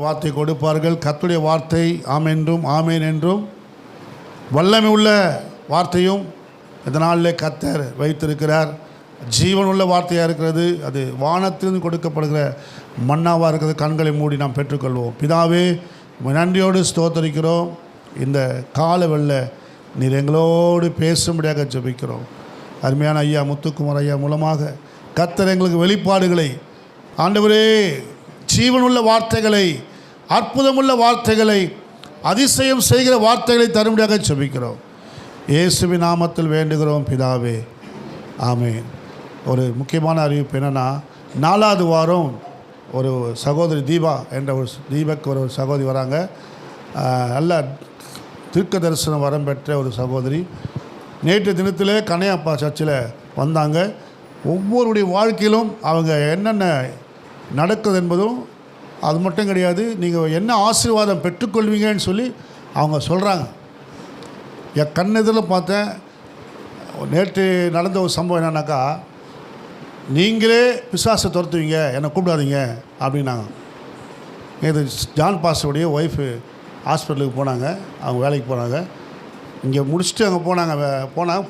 வார்த்தை கொடுப்பார்கள். கர்த்தருடைய வார்த்தை ஆம் என்றும் ஆமேன் என்றும் வல்லமை உள்ள வார்த்தையும் இதனாலே கர்த்தர் வைத்திருக்கிறார். ஜீவனுள்ள வார்த்தையாக இருக்கிறது. அது வானத்திலிருந்து கொடுக்கப்படுகிற மன்னாவாக இருக்கிறது. கண்களை மூடி நாம் பெற்றுக்கொள்வோம். பிதாவே, நன்றியோடு ஸ்தோத்தரிக்கிறோம். இந்த காலவெல்ல நீர் எங்களோடு பேசும்படியாக ஜெபிக்கிறோம். அருமையான ஐயா முத்துக்குமார் ஐயா மூலமாக கர்த்தர் எங்களுக்கு வெளிப்பாடுகளை, ஆண்டவரே, ஜீவனுள்ள வார்த்தைகளை, அற்புதமுள்ள வார்த்தைகளை, அதிசயம் செய்கிற வார்த்தைகளை தரும்படியாக ஜெபிக்கிறோம். இயேசுவின் நாமத்தில் வேண்டுகிறோம் பிதாவே, ஆமென். ஒரு முக்கியமான அறிவிப்பு என்னென்னா, 4வது வாரம் ஒரு சகோதரி தீபக் ஒரு சகோதரி வராங்க. நல்ல தீர்க்க தரிசனம் வரம் பெற்ற ஒரு சகோதரி. நேற்று தினத்தில் கனையப்பா சர்ச்சில் வந்தாங்க. ஒவ்வொருடைய வாழ்க்கையிலும் அவங்க என்னென்ன நடக்குது என்பதும் அது மட்டும் கிடையாது, நீங்கள் என்ன ஆசீர்வாதம் பெற்றுக்கொள்வீங்கன்னு சொல்லி அவங்க சொல்கிறாங்க. என் கண்ணெதிரில் பார்த்தேன். நேற்று நடந்த ஒரு சம்பவம் என்னன்னாக்கா, நீங்களே பிசாசை துரத்துவீங்க, என்னை கூப்பிடாதீங்க அப்படின்னாங்க. இது ஜான் பாஸ்டருடைய ஒய்ஃபு ஹாஸ்பிட்டலுக்கு போனாங்க. அவங்க வேலைக்கு போனாங்க. இங்கே முடிச்சுட்டு அங்கே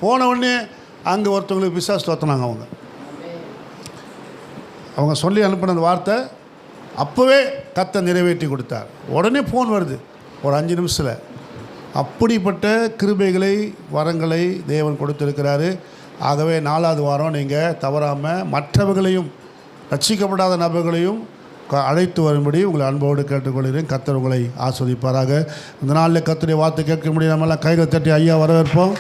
போன உடனே அங்கே ஒருத்தவங்களுக்கு பிசாசு துரத்துனாங்க. அவங்க சொல்லி அனுப்பின அந்த வார்த்தை அப்போவே கர்த்தர் நிறைவேற்றி கொடுத்தார். உடனே ஃபோன் வருது ஒரு 5 நிமிஷத்தில். அப்படிப்பட்ட கிருபைகளை, வரங்களை தேவன் கொடுத்திருக்கிறாரு. ஆகவே 4வது வாரம் நீங்கள் தவறாமல் மற்றவர்களையும், ரட்சிக்கப்படாத நபர்களையும் அழைத்து வரும்படி உங்களை அன்போடு கேட்டுக்கொள்கிறேன். கர்த்தர் உங்களை ஆஸ்வதிப்பாராக. இந்த நாளில் கர்த்தருடைய வார்த்தை கேட்க முடியும். நம்மளாம் கைகள் தட்டி ஐயா வரவேற்போம்.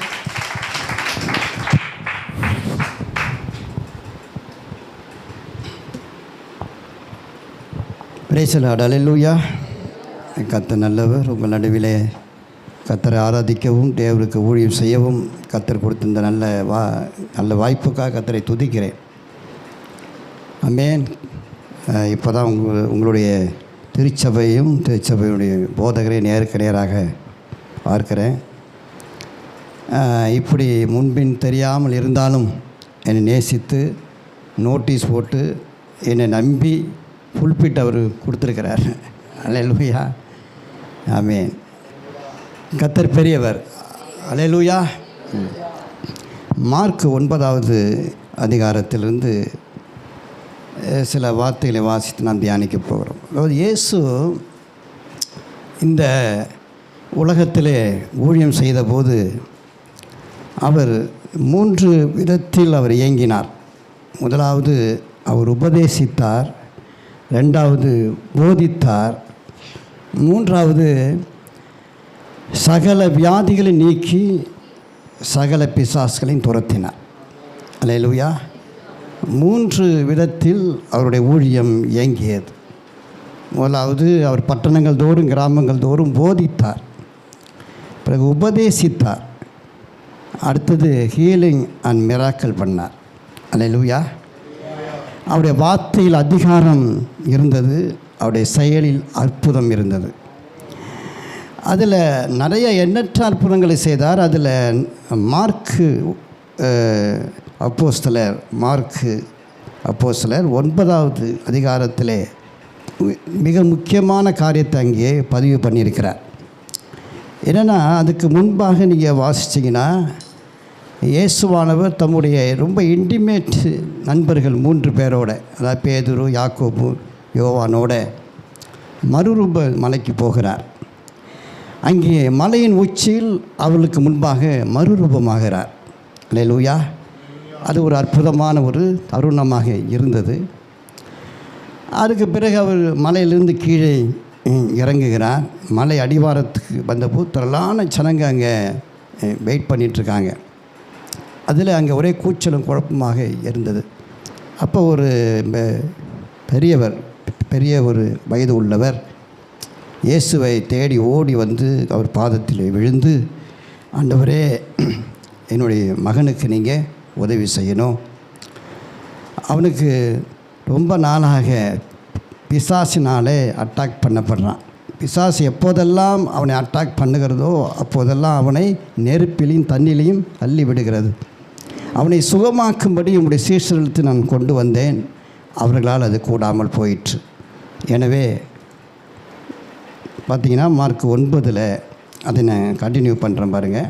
Praise the Lord. அல்லேலூயா. கர்த்தர் நல்லவர். உங்கள் நடுவிலே கர்த்தரை ஆராதிக்கவும், தேவனுக்கு ஊழியம் செய்யவும் கர்த்தர் கொடுத்த இந்த நல்ல வாய்ப்புக்காக கர்த்தரை துதிக்கிறேன். ஆமென். இப்போ தான் உங்களுடைய திருச்சபையுடைய போதகரை நேருக்கு நேராக பார்க்கிறேன். இப்படி முன்பின் தெரியாமல் இருந்தாலும் என்னை நேசித்து நோட்டீஸ் போட்டு என்னை நம்பி புல்பிட் அவர் கொடுத்துருக்கிறார். அல்லேலூயா. ஆமென். கர்த்தர் பெரியவர். அல்லேலூயா. மார்க் 9வது அதிகாரத்திலிருந்து சில வார்த்தைகளை வாசித்து நாம் தியானிக்க போகிறோம். அதாவது இயேசு இந்த உலகத்திலே ஊழியம் செய்தபோது அவர் 3 விதத்தில் அவர் இயங்கினார். முதலாவது அவர் உபதேசித்தார், 2வது போதித்தார், 3வது சகல வியாதிகளை நீக்கி சகல பிசாசுகளையும் துரத்தினார். அல்லேலூயா. 3 விதத்தில் அவருடைய ஊழியம் இயங்கியது. முதலாவது அவர் பட்டணங்கள் தோறும் கிராமங்கள் தோறும் போதித்தார், பிறகு உபதேசித்தார், அடுத்தது ஹீலிங் அண்ட் மிராக்கிள் பண்ணார். அல்லேலூயா. அவருடைய வார்த்தையில் அதிகாரம் இருந்தது, அவருடைய செயலில் அற்புதம் இருந்தது. அதில் நிறைய எண்ணற்ற அற்புதங்களை செய்தார். அதில் மார்க்கு அப்போஸ்தலர் 9வது அதிகாரத்திலே மிக முக்கியமான காரியத்தை அங்கே பதிவு பண்ணியிருக்கிறார். என்னென்னா, அதுக்கு முன்பாக நீங்கள் வாசிச்சிங்கன்னா, இயேசுவானவர் தம்முடைய ரொம்ப இன்டிமேட் நண்பர்கள் 3 பேரோட, அதாவது பேதுரு, யாக்கோபு, யோவானோட மறுரூப மலைக்கு போகிறார். அங்கே மலையின் உச்சியில் அவர்களுக்கு முன்பாக மறுரூபமாகிறார். அல்லேலூயா. அது ஒரு அற்புதமான ஒரு தருணமாக இருந்தது. அதுக்கு பிறகு அவர் மலையிலிருந்து கீழே இறங்குகிறார். மலை அடிவாரத்துக்கு வந்தபோது திரளான ஜனங்க அங்கே வெயிட் பண்ணிகிட்ருக்காங்க. அதில் அங்கே ஒரே கூச்சலும் குழப்பமாக இருந்தது. அப்போ ஒரு பெரிய ஒரு வயது உள்ளவர் இயேசுவை தேடி ஓடி வந்து அவர் பாதத்தில் விழுந்து, ஆண்டவரே, என்னுடைய மகனுக்கு நீங்கள் உதவி செய்யணும். அவனுக்கு ரொம்ப நாளாக பிசாசினாலே அட்டாக் பண்ணப்படுறான். பிசாசு எப்போதெல்லாம் அவனை அட்டாக் பண்ணுகிறதோ அப்போதெல்லாம் அவனை நெருப்பிலையும் தண்ணிலையும் தள்ளி விடுகிறது. அவனை சுகமாக்கும்படி உங்களுடைய சீஷர்களுக்கு நான் கொண்டு வந்தேன். அவர்களால் அது கூடாமல் போயிற்று. எனவே பார்த்தீங்கன்னா மார்க் 9 அதை நான் கண்டினியூ பண்ணுறேன் பாருங்கள்.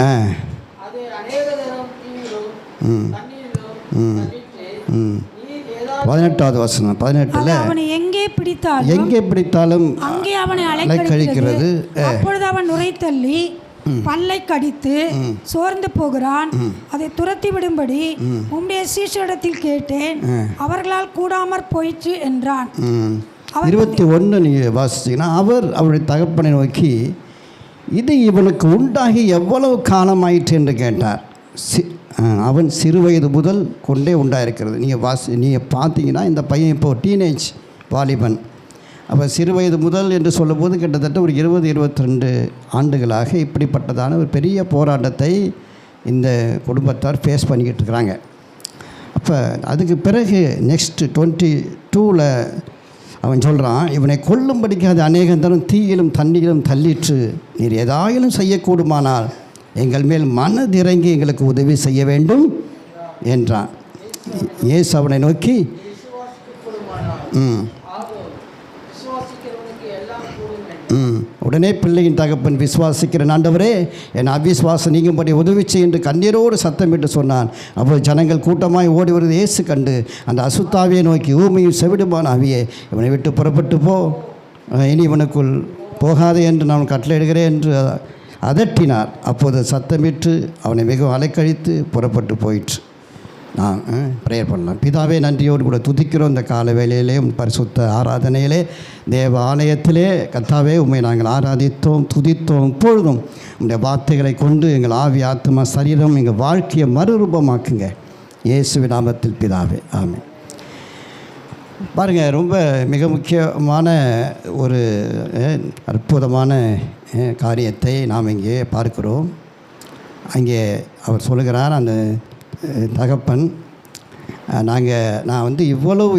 ம் 18வது வசனம் 18 அவனை எங்கே பிடித்தாலும் அங்கே அவனை அலைக்கழிக்கிறது. அப்பொழுது அவன் நுரைத்தள்ளி பல்லை கடித்து சோர்ந்து போகிறான். அதை துரத்தி விடும்படி உம்முடைய சீஷரிடத்தில் கேட்டேன், அவர்களால் கூடாமற் போயிற்று என்றான். 21 நீங்கள் வாசிச்சிங்கன்னா, அவருடைய தகப்பனை நோக்கி இது இவனுக்கு உண்டாகி எவ்வளவு காலமாயிற்று என்று கேட்டார். அவன் சிறு வயது முதல் கொண்டே உண்டாயிருக்கிறது. நீங்கள் பார்த்தீங்கன்னா இந்த பையன் இப்போது டீனேஜ் வாலிபன். அப்போ சிறு வயது முதல் என்று சொல்லும்போது கிட்டத்தட்ட ஒரு 20-22 ஆண்டுகளாக இப்படிப்பட்டதான ஒரு பெரிய போராட்டத்தை இந்த குடும்பத்தார் ஃபேஸ் பண்ணிக்கிட்டு இருக்கிறாங்க. அப்போ அதுக்கு பிறகு நெக்ஸ்ட் 22 அவன் சொல்கிறான், இவனை கொல்லும்படிக்கு அது அநேகம் தரம் தீயிலும் தண்ணீரிலும் தள்ளிற்று. நீர் ஏதாயிலும் செய்யக்கூடுமானால் எங்கள் மேல் மனதிறங்கி எங்களுக்கு உதவி செய்ய வேண்டும் என்றான். இயேசு அவனை நோக்கி உடனே பிள்ளையின் தகப்பன் விசுவாசிக்கிற ஆண்டவரே என் அவிசுவாசம் நீங்கும்படி உதவி செய்ய என்று கண்ணீரோடு சத்தமிட்டு சொன்னான். அப்போது ஜனங்கள் கூட்டமாய் ஓடி வருவது இயேசு கண்டு அந்த அசுத்தாவியை நோக்கி, ஊமையும் செவிடுமான ஆவியே இவனை விட்டு புறப்பட்டு போ, இனி இவனுக்குள் போகாதே என்று நான் கட்டளையிடுகிறேன் என்று அதட்டினார். அப்போது சத்தமிட்டு அவனை மிகவும் அலைக்கழித்து புறப்பட்டு போயிற்று. நான் ப்ரேயர் பண்ணலாம். பிதாவே, நன்றியோடு கூட துதிக்கிறோம். இந்த கால வேளையிலே பரிசுத்த ஆராதனையிலே தேவ ஆலயத்திலே கர்த்தாவே உம்மை நாங்கள் ஆராதித்தோம், துதித்தோம். இப்பொழுதும் உங்களுடைய வார்த்தைகளை கொண்டு எங்கள் ஆவி, ஆத்மா, சரீரம், எங்கள் வாழ்க்கையை மறுரூபமாக்குங்க. இயேசுவின் நாமத்தில் பிதாவே, ஆமென். பாருங்கள், ரொம்ப மிக முக்கியமான ஒரு அற்புதமான காரியத்தை நாம் இங்கே பார்க்கிறோம். அங்கே அவர் சொல்லுகிறார், அந்த தகப்பன், நான்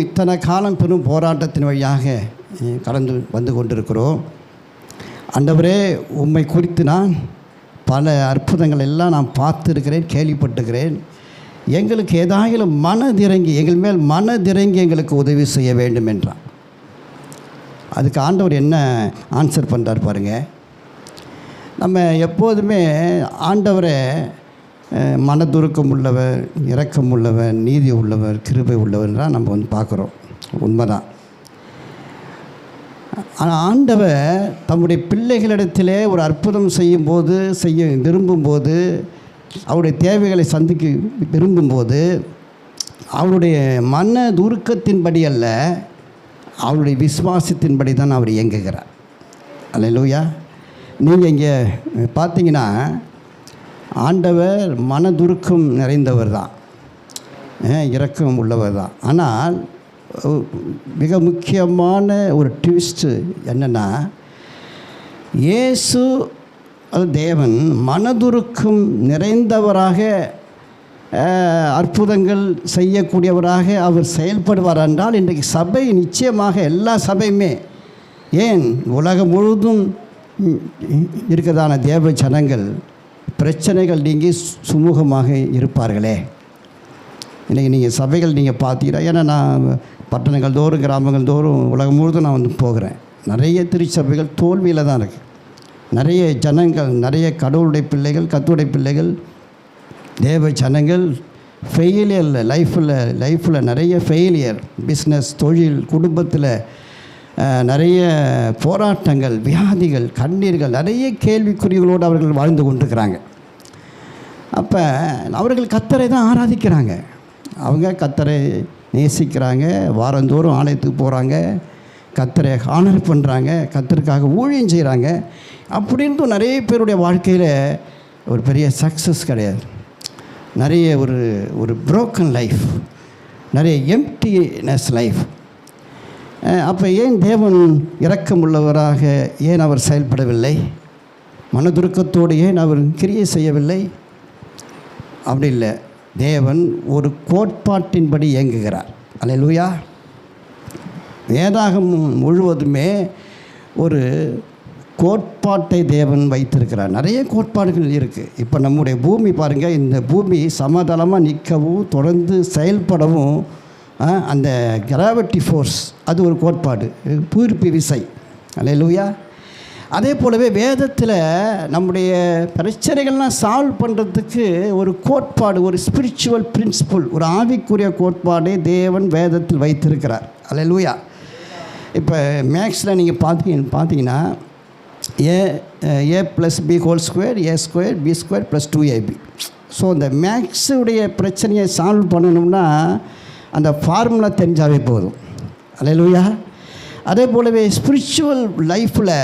இத்தனை காலம் பெரும் போராட்டத்தின் வழியாக கடந்து வந்து கொண்டிருக்கிறோம். ஆண்டவரே, உம்மை குறித்து நான் பல அற்புதங்கள் எல்லாம் நான் பார்த்துருக்கிறேன், கேள்விப்பட்டுக்கிறேன். எங்களுக்கு ஏதாயிலும் மனதிறங்கி எங்கள் மேல் மனதிறங்கி எங்களுக்கு உதவி செய்ய வேண்டும் என்றான். அதுக்கு ஆண்டவர் என்ன ஆன்சர் பண்ணுறார் பாருங்கள். நம்ம எப்போதுமே ஆண்டவரை மனதுருக்கம் உள்ளவர், இரக்கம் உள்ளவர், நீதி உள்ளவர், கிருபை உள்ளவர்தான் நம்ம பார்க்குறோம். உண்மைதான். ஆனால் ஆண்டவர் தம்முடைய பிள்ளைகளிடத்திலே ஒரு அற்புதம் செய்ய விரும்பும்போது, அவருடைய தேவைகளை சந்திக்க விரும்பும்போது, அவருடைய மனதுருக்கத்தின்படி அல்ல, அவருடைய விசுவாசத்தின்படி தான் அவர் இயங்குகிறார். அல்லேலூயா. நீங்கள் இங்கே பார்த்தீங்கன்னா ஆண்டவர் மனதுருக்கம் நிறைந்தவர் தான், இரக்கம் உள்ளவர் தான். ஆனால் மிக முக்கியமான ஒரு ட்விஸ்ட்டு என்னென்னா, இயேசு தேவன் மனதுருக்கம் நிறைந்தவராக அற்புதங்கள் செய்யக்கூடியவராக அவர் செயல்படுவார் என்றால், இன்றைக்கு சபை நிச்சயமாக எல்லா சபையுமே, ஏன் உலகம் முழுவதும் இருக்கிறதான தேவ ஜனங்கள் பிரச்சனைகள் நீங்கி சுமூகமாக இருப்பார்களே. இன்றைக்கி நீங்கள் சபைகள் நீங்கள் பார்த்தீங்கன்னா, ஏன்னா நான் பட்டணங்கள் தோறும், கிராமங்கள் தோறும், உலகம் முழுவதும் நான் போகிறேன். நிறைய திருச்சபைகள் தோல்வியில் தான் இருக்குது. நிறைய ஜனங்கள், நிறைய கடவுளுடைய பிள்ளைகள், கர்த்தருடைய பிள்ளைகள், தேவ ஜனங்கள் ஃபெயிலியர் லைஃப்பில் நிறைய ஃபெயிலியர். பிஸ்னஸ், தொழில், குடும்பத்தில் நிறைய போராட்டங்கள், வியாதிகள், கண்ணீர்கள், நிறைய கேள்விக்குறிகளோடு அவர்கள் வாழ்ந்து கொண்டிருக்கிறாங்க. அப்போ அவர்கள் கர்த்தரை தான் ஆராதிக்கிறாங்க. அவங்க கர்த்தரை நேசிக்கிறாங்க, வாரந்தோறும் ஆலயத்துக்கு போகிறாங்க, கர்த்தரை ஹானர் பண்ணுறாங்க, கர்த்தருக்காக ஊழியம் செய்கிறாங்க. அப்படின்ட்டு நிறைய பேருடைய வாழ்க்கையில் ஒரு பெரிய சக்ஸஸ் கிடையாது. நிறைய ஒரு புரோக்கன் லைஃப், நிறைய எம்ப்டினஸ் லைஃப். அப்போ ஏன் தேவன் இரக்கம் உள்ளவராக ஏன் அவர் செயல்படவில்லை? மனதுருக்கத்தோடு ஏன் அவர் கிரியை செய்யவில்லை? அப்படி இல்லை. தேவன் ஒரு கோட்பாட்டின்படி இயங்குகிறார். அல்லேலூயா. வேதாகமம் முழுவதுமே ஒரு கோட்பாட்டை தேவன் வைத்திருக்கிறார். நிறைய கோட்பாடுகள் இருக்குது. இப்போ நம்முடைய பூமி பாருங்கள், இந்த பூமி சமதளமாக நிற்கவும் தொடர்ந்து செயல்படவும் அந்த கிராவிட்டி ஃபோர்ஸ் அது ஒரு கோட்பாடு, பூர்ப்பி விசை. அல்லேலூயா. அதே போலவே வேதத்தில் நம்முடைய பிரச்சனைகள்லாம் சால்வ் பண்ணுறதுக்கு ஒரு கோட்பாடு, ஒரு ஸ்பிரிச்சுவல் பிரின்சிபல், ஒரு ஆவிக்குரிய கோட்பாடே தேவன் வேதத்தில் வைத்திருக்கிறார். அல்லேலூயா. இப்போ மேக்ஸில் நீங்கள் பார்த்தீங்கன்னா A plus B whole square, A square B square plus 2ab. So இந்த மேக்ஸுடைய பிரச்சனையை சால்வ் பண்ணணும்னா அந்த ஃபார்முலா தெரிஞ்சாவே போதும். அல்லேலூயா. அதே போலவே ஸ்பிரிச்சுவல் லைஃப்பில்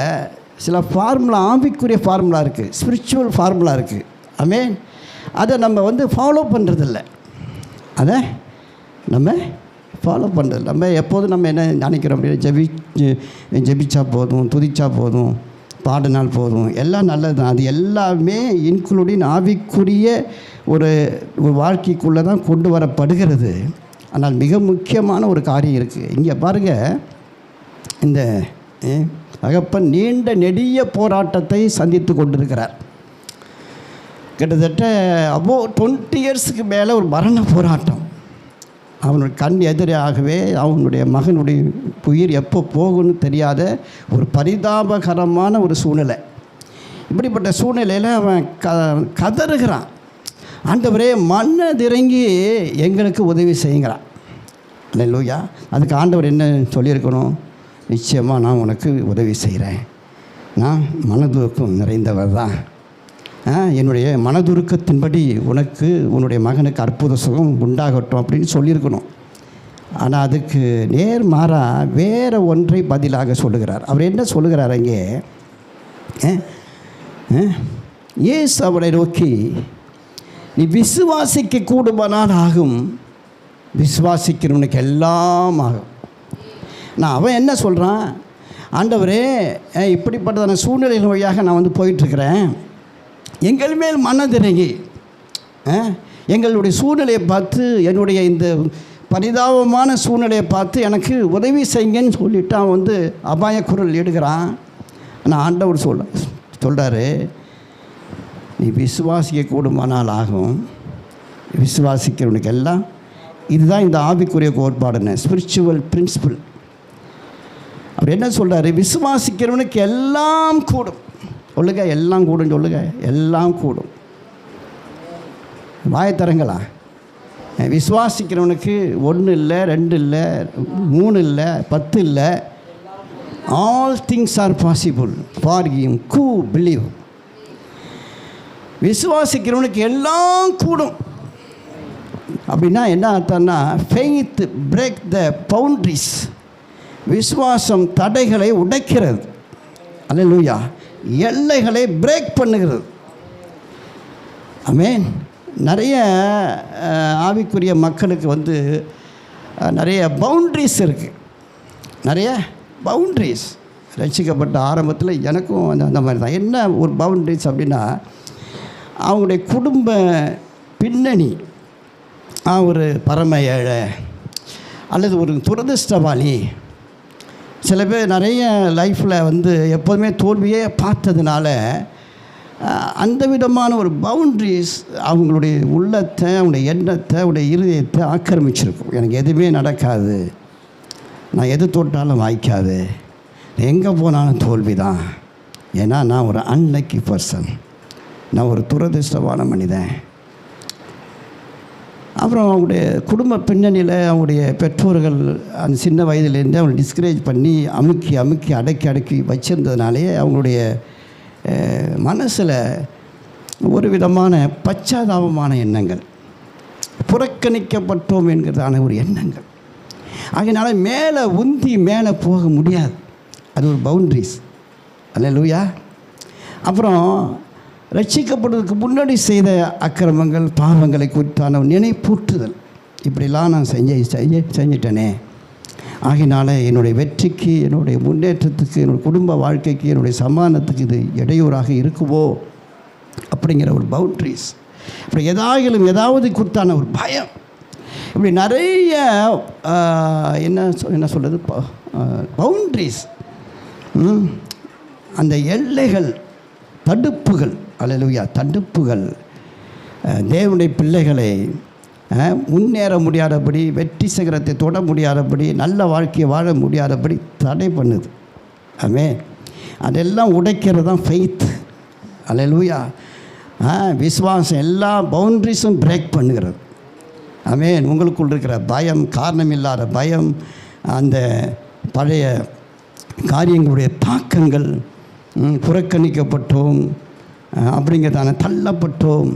சில ஃபார்முலா, ஆவிக்குரிய ஃபார்முலா இருக்குது, ஸ்பிரிச்சுவல் ஃபார்முலா இருக்குது. ஆமென். அதை நம்ம ஃபாலோ பண்ணுறதில்ல, அதை நம்ம ஃபாலோ பண்ணுறது. நம்ம எப்போதும் நம்ம என்ன நினைக்கிறோம் அப்படின்னா, ஜெபிச்சா போதும், துதிச்சா போதும், பாடினால் போதும், எல்லாம் நல்லது தான். அது எல்லாமே இன்க்ளூடிங் ஆவிக்குரிய ஒரு வாழ்க்கைக்குள்ளே தான் கொண்டு வரப்படுகிறது. ஆனால் மிக முக்கியமான ஒரு காரியம் இருக்குது. இங்கே பாருங்கள், இந்த தகப்பன் நீண்ட நெடிய போராட்டத்தை சந்தித்து கொண்டிருக்கிறார். கிட்டத்தட்ட 20 இயர்ஸுக்கு மேலே ஒரு மரண போராட்டம். அவனுடைய கண் எதிராகவே அவனுடைய மகனுடைய உயிர் எப்போ போகும்னு தெரியாத ஒரு பரிதாபகரமான ஒரு சூழ்நிலை. இப்படிப்பட்ட சூழ்நிலையில் அவன் கதறுகிறான், ஆண்டவரே மனதிறங்கி எங்களுக்கு உதவி செய்யுங்கிறான். அல்லேலூயா. அதுக்கு ஆண்டவர் என்ன சொல்லியிருக்கணும்? நிச்சயமாக நான் உனக்கு உதவி செய்கிறேன், நான் மனதுருக்கம் நிறைந்தவர் தான், என்னுடைய மனதுருக்கத்தின்படி உனக்கு உன்னுடைய மகனுக்கு அற்புத சுகம் உண்டாகட்டும் அப்படின்னு சொல்லியிருக்கணும். ஆனால் அதுக்கு நேர்மாறாக வேறு ஒன்றை பதிலாக சொல்லுகிறார். அவர் என்ன சொல்லுகிறார் அங்கே? இயேசு அவரை நோக்கி, நீ விசுவாசிக்க கூடுமானால் ஆகும், விசுவாசிக்கிறவனுக்கு எல்லாம் ஆகும். நான் அவன் என்ன சொல்கிறான்? ஆண்டவரே, இப்படிப்பட்டதான சூழ்நிலைகள் வழியாக நான் போயிட்டுருக்கிறேன், எங்கள் மேல் மனதிறங்கி எங்களுடைய சூழ்நிலையை பார்த்து, என்னுடைய இந்த பரிதாபமான சூழ்நிலையை பார்த்து எனக்கு உதவி செய்யுங்கன்னு சொல்லிவிட்டு அவன் அபாய குரல் எடுக்கிறான். ஆனால் ஆண்டவர் சொல்கிறாரு, நீ விசுவாசிக்க கூடுமானால் ஆகும், விசுவாசிக்கிறவனுக்கு எல்லாம். இதுதான் இந்த ஆவிக்குரிய கோட்பாடுன்னு ஸ்பிரிச்சுவல் பிரின்சிபல். அவர் என்ன சொல்கிறாரு? விசுவாசிக்கிறவனுக்கு எல்லாம் கூடும். சொல்லுங்க, எல்லாம் கூடும். சொல்லுங்க, எல்லாம் கூடும். வாயத்தரங்களா? விசுவாசிக்கிறவனுக்கு 1 இல்லை, 2 இல்லை, 3 இல்லை, 10 இல்லை. All things are possible for him who believe. விசுவாசிக்கிறவனுக்கு எல்லாம் கூடும். அப்படின்னா என்ன அர்த்தம்னா, ஃபெய்த் பிரேக் த பவுண்ட்ரிஸ். விசுவாசம் தடைகளை உடைக்கிறது. அல்லேலூயா. எல்லைகளை பிரேக் பண்ணுகிறது. ஆமென். நிறைய ஆவிக்குரிய மக்களுக்கு நிறைய பவுண்ட்ரிஸ் இருக்குது, நிறைய பவுண்ட்ரிஸ். ரட்சிக்கப்பட்ட ஆரம்பத்தில் எனக்கும் அந்த மாதிரி தான். என்ன ஒரு பவுண்ட்ரிஸ் அப்படின்னா, அவங்களுடைய குடும்ப பின்னணி, ஒரு பரம ஏழை அல்லது ஒரு துரதிர்ஷ்டவாளி. சில பேர் நிறைய லைஃப்பில் எப்போதுமே தோல்வியே பார்த்ததுனால அந்த விதமான ஒரு பவுண்ட்ரிஸ் அவங்களுடைய உள்ளத்தை, அவங்களுடைய எண்ணத்தை, அவங்களுடைய இருதயத்தை ஆக்கிரமிச்சிருக்கும். எனக்கு எதுவுமே நடக்காது, நான் எது தொட்டாலும் வாய்க்காது, எங்கே போனாலும் தோல்வி தான், ஏன்னா நான் ஒரு அன்லக்கி பர்சன், நான் ஒரு துரதிர்ஷ்டமான மனிதன். அப்புறம் அவங்களுடைய குடும்ப பின்னணியில் அவங்களுடைய பெற்றோர்கள் அந்த சின்ன வயதிலேருந்தே அவங்களை டிஸ்கரேஜ் பண்ணி அமுக்கி அடக்கி வச்சுருந்ததுனாலே அவங்களுடைய மனசில் ஒரு விதமான பச்சாதாபமான எண்ணங்கள், புறக்கணிக்கப்பட்டோம் என்கிறதான ஒரு எண்ணங்கள். அதனால் மேலே போக முடியாது. அது ஒரு பவுண்ட்ரிஸ். அல்லேலூயா. அப்புறம் ரட்சிக்கப்படுவதற்கு முன்னாடி செய்த அக்கிரமங்கள், பாவங்களை குறித்தான நினைப்பூட்டுதல், இப்படிலாம் நான் செஞ்சிட்டேனே, ஆகினால என்னுடைய வெற்றிக்கு, என்னுடைய முன்னேற்றத்துக்கு, என்னுடைய குடும்ப வாழ்க்கைக்கு, என்னுடைய சமாதானத்துக்கு இது இடையூறாக இருக்குவோ அப்படிங்கிற ஒரு பவுண்ட்ரிஸ். இப்படி ஏதாவது குறித்தான ஒரு பயம், இப்படி நிறைய என்ன சொல்கிறது, பவுண்ட்ரிஸ், அந்த எல்லைகள், தடுப்புகள். அல்லேலூயா. தடுப்புகள் தேவனுடைய பிள்ளைகளை முன்னேற முடியாதபடி, வெற்றி சிகரத்தை தொட முடியாதபடி, நல்ல வாழ்க்கையை வாழ முடியாதபடி தடை பண்ணுது. ஆமென். அதெல்லாம் உடைக்கிறது தான் ஃபெய்த். அல்லேலூயா. விசுவாசம் எல்லா பவுண்ட்ரிஸும் பிரேக் பண்ணுகிறது. ஆமென். உங்களுக்குள் இருக்கிற பயம், காரணமில்லாத பயம், அந்த பழைய காரியங்களுடைய தாக்கங்கள், புறக்கணிக்கப்பட்டோம் அப்படிங்கிறதான, தள்ளப்பட்டோம்,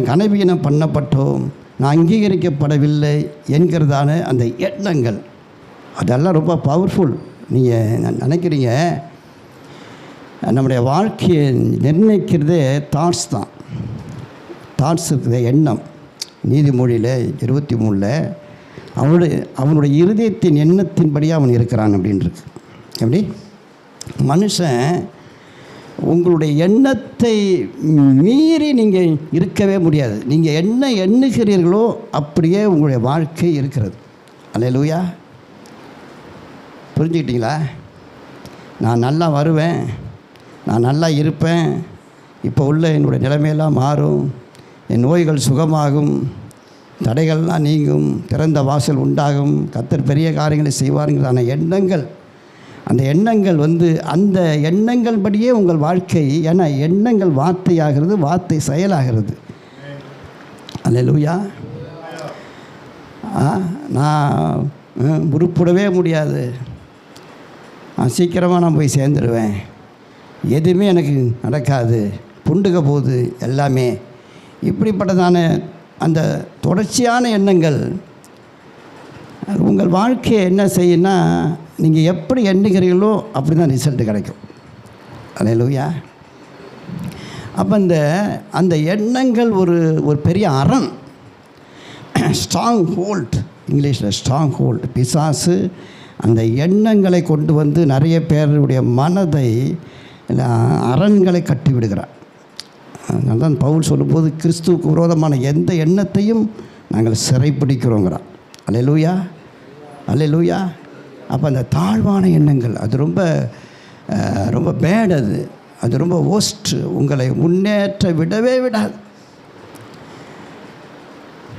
கனவீனம் பண்ணப்பட்டோம், நான் அங்கீகரிக்கப்படவில்லை என்கிறதான அந்த எண்ணங்கள், அதெல்லாம் ரொம்ப பவர்ஃபுல். நீங்கள் நினைக்கிறீங்க நம்முடைய வாழ்க்கையை நிர்ணயிக்கிறதே தாட்ஸ் தான். தாட்ஸ் இருக்கிற எண்ணம். நீதிமொழியில் 23 அவனுடைய இருதயத்தின் எண்ணத்தின்படியே அவன் இருக்கிறான் அப்படின்ருக்கு. எப்படி? மனுஷன் உங்களுடைய எண்ணத்தை மீறி நீங்கள் இருக்கவே முடியாது. நீங்கள் என்ன எண்ணுகிறீர்களோ அப்படியே உங்களுடைய வாழ்க்கை இருக்கிறது. அல்லேலூயா. புரிஞ்சுக்கிட்டீங்களா? நான் நல்லா வருவேன், நான் நல்லா இருப்பேன், இப்போ உள்ள என்னுடைய நிலைமையெல்லாம் மாறும், என் நோய்கள் சுகமாகும், தடைகள்லாம் நீங்கும், திறந்த வாசல் உண்டாகும், கர்த்தர் பெரிய காரியங்களை செய்வாருங்கிறதான எண்ணங்கள், அந்த எண்ணங்கள் அந்த எண்ணங்கள் படியே உங்கள் வாழ்க்கை. ஏன்னா எண்ணங்கள் வார்த்தையாகிறது, வார்த்தை செயலாகிறது. அல்லேலூயா. நான் உருப்படவே முடியாது, சீக்கிரமாக நான் போய் சேர்ந்துடுவேன், எதுவுமே எனக்கு நடக்காது, புண்டுக போகுது எல்லாமே, இப்படிப்பட்டதான அந்த தொடர்ச்சியான எண்ணங்கள் உங்கள் வாழ்க்கையை என்ன செய்யுன்னா, நீங்கள் எப்படி எண்ணுகிறீர்களோ அப்படி தான் ரிசல்ட்டு கிடைக்கும். அல்லேலூயா. அப்போ அந்த எண்ணங்கள் ஒரு பெரிய அரண், ஸ்ட்ராங் ஹோல்ட், இங்கிலீஷில் ஸ்ட்ராங் ஹோல்ட். பிசாசு அந்த எண்ணங்களை கொண்டு வந்து நிறைய பேருடைய மனதை அரண்களை கட்டி விடுகிறார். அதனால தான் பவுல் சொல்லும்போது கிறிஸ்துவுக்கு விரோதமான எந்த எண்ணத்தையும் நாங்கள் சிறைப்பிடிக்கிறோங்கிறான். அல்லேலூயா. அல்லேலூயா. அப்போ அந்த தாழ்வான எண்ணங்கள் அது ரொம்ப ரொம்ப பேட், அது ரொம்ப ஒஸ்ட், உங்களை முன்னேற்ற விடவே விடாது.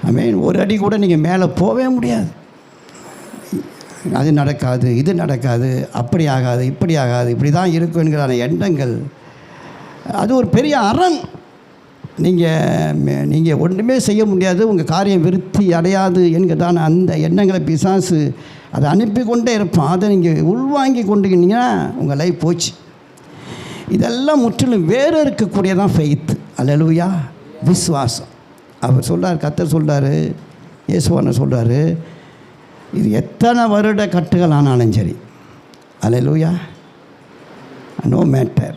ஆமென். ஒரு அடி கூட நீங்கள் மேலே போகவே முடியாது. அது நடக்காது, இது நடக்காது, அப்படி ஆகாது, இப்படி ஆகாது, இப்படி தான் இருக்கும் என்கிறான எண்ணங்கள் அது ஒரு பெரிய அரண். நீங்கள் ஒன்றுமே செய்ய முடியாது, உங்கள் காரியம் விருத்தி அடையாது என்கிறதான அந்த எண்ணங்களை பிசாசு அதை அனுப்பி கொண்டே இருப்பான். அதை நீங்கள் உள்வாங்கி கொண்டுக்கிட்டீங்கன்னா உங்கள் லைஃப் போச்சு. இதெல்லாம் முற்றிலும் வேறு இருக்கக்கூடியதான் ஃபெய்த். அல்லேலூயா. விசுவாசம். அவர் சொல்கிறார், கர்த்தர் சொல்கிறார், இயேசுவான சொல்கிறார், இது எத்தனை வருட கட்டுகள் ஆனாலும் சரி, அல்லேலூயா, நோ மேட்டர்,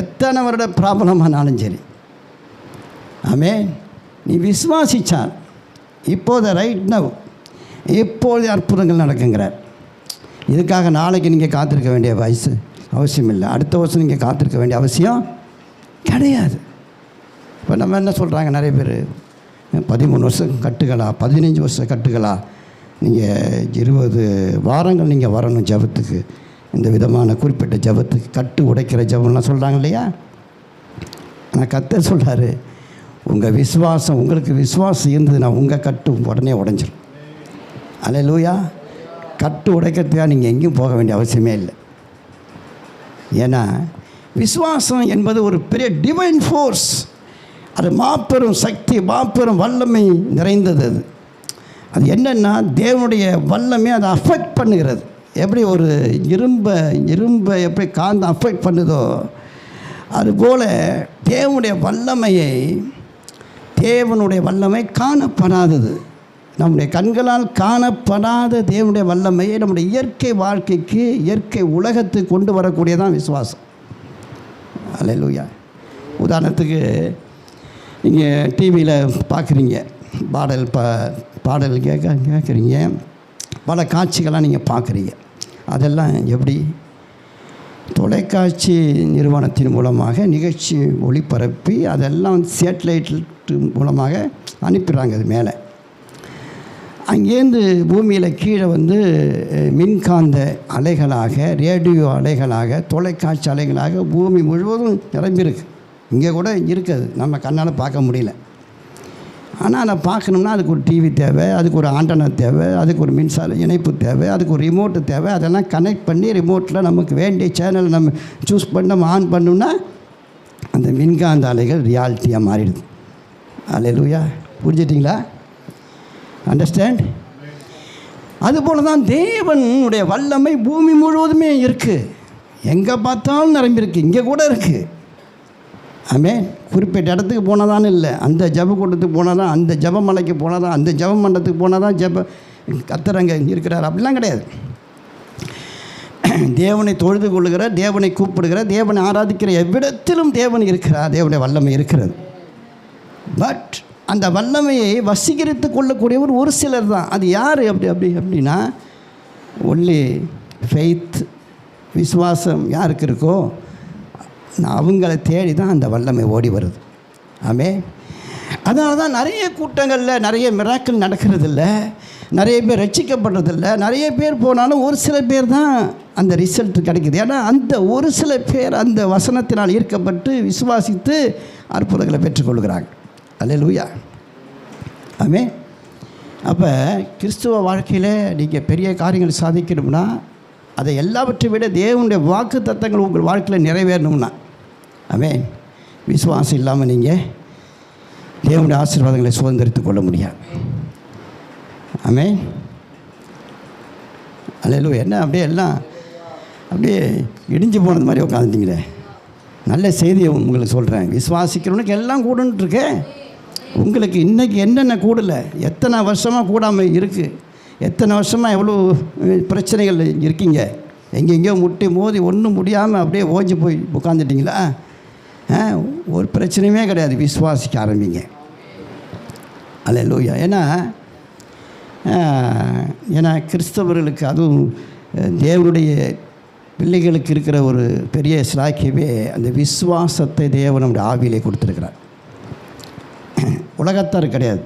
எத்தனை வருட ப்ராப்ளம் ஆனாலும் சரி, ஆமென், நீ விசுவாசிச்சால் இப்போது ரைட் நவ் இப்போது அற்புதங்கள் நடக்குங்கிறார். இதுக்காக நாளைக்கு நீங்கள் காத்திருக்க வேண்டிய அவசியம் இல்லை, அடுத்த வருஷம் நீங்கள் காத்திருக்க வேண்டிய அவசியம் கிடையாது. இப்போ நம்ம என்ன சொல்கிறாங்க, நிறைய பேர் 13 வருஷம் கட்டுகளா, 15 வருஷம் கட்டுகளா, நீங்கள் 20 வாரங்கள் நீங்கள் வரணும் ஜபத்துக்கு, இந்த விதமான குறிப்பிட்ட ஜபத்துக்கு, கட்டு உடைக்கிற ஜபம்லாம் சொல்கிறாங்க இல்லையா. ஆனால் கர்த்தர் சொல்கிறாரு, உங்கள் விசுவாசம், உங்களுக்கு விசுவாசம் இருந்ததுன்னா உங்கள் கட்டு உடனே உடைஞ்சிடும். அல்லேலூயா. கட்டு உடைக்கிறதுக்காக நீங்கள் எங்கேயும் போக வேண்டிய அவசியமே இல்லை. ஏன்னா விசுவாசம் என்பது ஒரு பெரிய டிவைன் ஃபோர்ஸ், அது மாபெரும் சக்தி, மாபெரும் வல்லமை நிறைந்தது. அது என்னென்னா தேவனுடைய வல்லமை அதை அஃபெக்ட் பண்ணுகிறது. எப்படி ஒரு இரும்பை எப்படி காந்தம் அஃபெக்ட் பண்ணுதோ அதுபோல் தேவனுடைய வல்லமை காணப்படாதது, நம்முடைய கண்களால் காணப்படாத தேவனுடைய வல்லமையை நம்முடைய இயற்கை வாழ்க்கைக்கு, இயற்கை உலகத்துக்கு கொண்டு வரக்கூடியதான் விசுவாசம். அல்லேலூயா. உதாரணத்துக்கு நீங்கள் டிவியில் பார்க்குறீங்க, பாடல் கேட்குறீங்க, பல காட்சிகள்லாம் நீங்கள் பார்க்குறீங்க. அதெல்லாம் எப்படி? தொலைக்காட்சி நிறுவனத்தின் மூலமாக நிகழ்ச்சி ஒளிபரப்பி அதெல்லாம் சேட்டலைட் மூலமாக அனுப்பிடுறாங்க. அது மேலே அங்கேருந்து பூமியில் கீழே மின்காந்த அலைகளாக, ரேடியோ அலைகளாக, தொலைக்காட்சி அலைகளாக பூமி முழுவதும் நிரம்பியிருக்கு. இங்கே கூட இருக்குது, நம்ம கண்ணால் பார்க்க முடியல. ஆனால் அதை பார்க்கணும்னா அதுக்கு ஒரு டிவி தேவை, அதுக்கு ஒரு ஆண்டனா தேவை, அதுக்கு ஒரு மின்சார இணைப்பு தேவை, அதுக்கு ஒரு ரிமோட்டு தேவை. அதெல்லாம் கனெக்ட் பண்ணி ரிமோட்டில் நமக்கு வேண்டிய சேனல் நம்ம சூஸ் பண்ணி நம்ம ஆன் பண்ணோம்னா அந்த மின்காந்த அலைகள் ரியாலிட்டியாக மாறிடுது. அல்லேலூயா. புரிஞ்சிட்டிங்களா? அண்டர்ஸ்டாண்ட்? அதுபோல் தான் தேவனுடைய வல்லமை பூமி முழுவதுமே இருக்குது. எங்கே பார்த்தாலும் நிரம்பியிருக்கு. இங்கே கூட இருக்குது. ஆமென். குறிப்பிட்ட இடத்துக்கு போனதான்னு இல்லை, அந்த ஜப கூட்டத்துக்கு போனதான், அந்த ஜப மலைக்கு போனதான், அந்த ஜப மண்டலத்துக்கு போனதான் கர்த்தர் அங்கே இருக்கிறார் அப்படிலாம் கிடையாது. தேவனை தொழுது கொள்ளுகிற, தேவனை கூப்பிடுகிற, தேவனை ஆராதிக்கிற எவ்விடத்திலும் தேவன் இருக்கிறார். தேவனுடைய வல்லமை இருக்கிறது. பட் அந்த வல்லமையை வசீகரித்து கொள்ளக்கூடியவர் ஒரு சிலர் தான். அது யார் அப்படின்னா ஒன்லி ஃபெய்த், விசுவாசம் யாருக்கு இருக்கோ அவங்கள தேடி தான் அந்த வல்லமை ஓடி வருது. ஆமென். அதனால தான் நிறைய கூட்டங்களில் நிறைய மிராக்கள் நடக்கிறதில்ல, நிறைய பேர் ரட்சிக்கப்படுறதில்ல. நிறைய பேர் போனாலும் ஒரு சில பேர் தான் அந்த ரிசல்ட் கிடைக்குது. ஏன்னா அந்த ஒரு சில பேர் அந்த வசனத்தினால் ஈர்க்கப்பட்டு விசுவாசித்து அற்புதங்களை பெற்றுக்கொள்கிறாங்க. அல்லேலூயா. ஆமென். அப்போ கிறிஸ்துவ வாழ்க்கையில் நீங்கள் பெரிய காரியங்கள் சாதிக்கணும்னா அதை எல்லாவற்றை விட தேவனுடைய வாக்கு தத்தங்கள் உங்கள் வாழ்க்கையில் நிறைவேறணும்னா, ஆமென், விசுவாசம் இல்லாமல் நீங்கள் தேவனுடைய ஆசீர்வாதங்களை சுதந்திரித்து கொள்ள முடியாது. ஆமென். அல்லேலூயா. என்ன அப்படியே எல்லாம் அப்படியே இடிஞ்சு போனது மாதிரி உட்காந்துட்டிங்களே. நல்ல செய்தியை உங்களுக்கு சொல்கிறேன். விசுவாசிக்கிறவனுக்கு எல்லாம் கூடன்ட்ருக்கேன். உங்களுக்கு இன்றைக்கி என்னென்ன கூடலை, எத்தனை வருஷமாக கூடாமல் இருக்குது, எத்தனை வருஷமாக எவ்வளோ பிரச்சனைகள் இருக்கீங்க, எங்கெங்கேயோ முட்டி மோதி ஒன்றும் முடியாமல் அப்படியே ஓஞ்சி போய் உட்காந்துட்டிங்களா? ஒரு பிரச்சனையுமே கிடையாது. விசுவாசிக்க ஆரம்பிங்க. அல்லேலூயா. ஏன்னா கிறிஸ்தவர்களுக்கு, அதுவும் தேவனுடைய பிள்ளைகளுக்கு இருக்கிற ஒரு பெரிய சிலாக்கியமே அந்த விசுவாசத்தை தேவன் நம்முடைய ஆவியிலே கொடுத்துருக்கிறார். உலகத்தார் கிடையாது.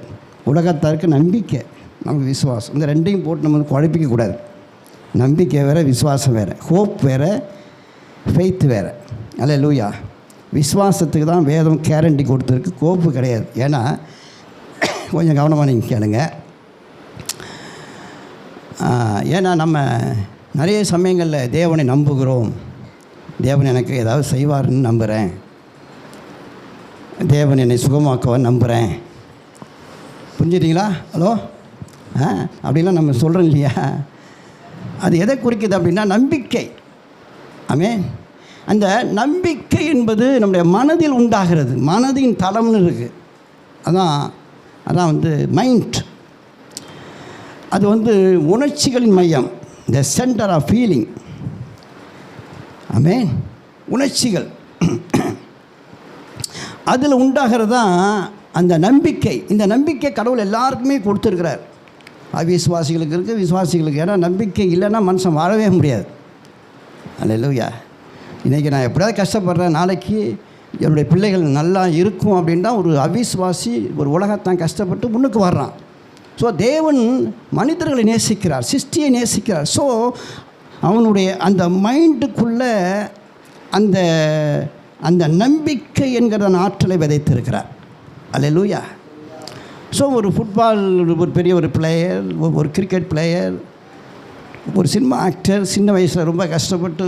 உலகத்தாருக்கு நம்பிக்கை, நமக்கு விசுவாசம். இந்த ரெண்டையும் போட்டு நம்ம குழப்பிக்கக்கூடாது. நம்பிக்கை வேறு, விசுவாசம் வேறு. ஹோப் வேறு, ஃபெய்த் வேறு. அல்லேலூயா. விசுவாசத்துக்கு தான் வேதம் கேரண்டி கொடுத்துருக்கு, ஹோப்பு கிடையாது. ஏன்னா கொஞ்சம் கவனமாக நீங்கள் கேளுங்க. ஏன்னா நம்ம நிறைய சமயங்களில் தேவனை நம்புகிறோம், தேவன் எனக்கு ஏதாவது செய்வார்னு நம்புகிறேன், தேவன் என்னை சுகமாக்குவான்னு நம்புகிறேன். புரிஞ்சுட்டிங்களா? ஹலோ? அப்படிலாம் நம்ம சொல்கிறோம் இல்லையா? அது எதை குறிக்குது அப்படின்னா நம்பிக்கை. ஆமென். அந்த நம்பிக்கை என்பது நம்முடைய மனதில் உண்டாகிறது. மனதின் தளம்னு இருக்குது. அதான் மைண்ட். அது உணர்ச்சிகளின் மையம், த சென்டர் ஆஃப் ஃபீலிங். ஆமென். உணர்ச்சிகள் அதில் உண்டாகிறது தான் அந்த நம்பிக்கை. இந்த நம்பிக்கை கடவுள் எல்லாருக்குமே கொடுத்துருக்கிறார். அவிசுவாசிகளுக்கு இருக்குது, விசுவாசிகளுக்கு. ஏன்னா நம்பிக்கை இல்லைன்னா மனுஷன் வாழவே முடியாது. அல்லேலூயா. இன்றைக்கி நான் எப்படியாவது கஷ்டப்படுறேன், நாளைக்கு என்னுடைய பிள்ளைகள் நல்லா இருக்கும் அப்படின்னா ஒரு அவிசுவாசி ஒரு உலகத்தான் கஷ்டப்பட்டு முன்னுக்கு வர்றான். ஸோ தேவன் மனிதர்களை நேசிக்கிறார், சிருஷ்டியை நேசிக்கிறார். ஸோ அவனுடைய அந்த மைண்டுக்குள்ளே அந்த அந்த நம்பிக்கை என்கிற ஆற்றலை விதைத்திருக்கிறார். அல்லேலூயா. ஸோ ஒரு ஃபுட்பால், ஒரு பெரிய ஒரு பிளேயர், ஒரு கிரிக்கெட் பிளேயர், ஒரு சினிமா ஆக்டர் சின்ன வயசில் ரொம்ப கஷ்டப்பட்டு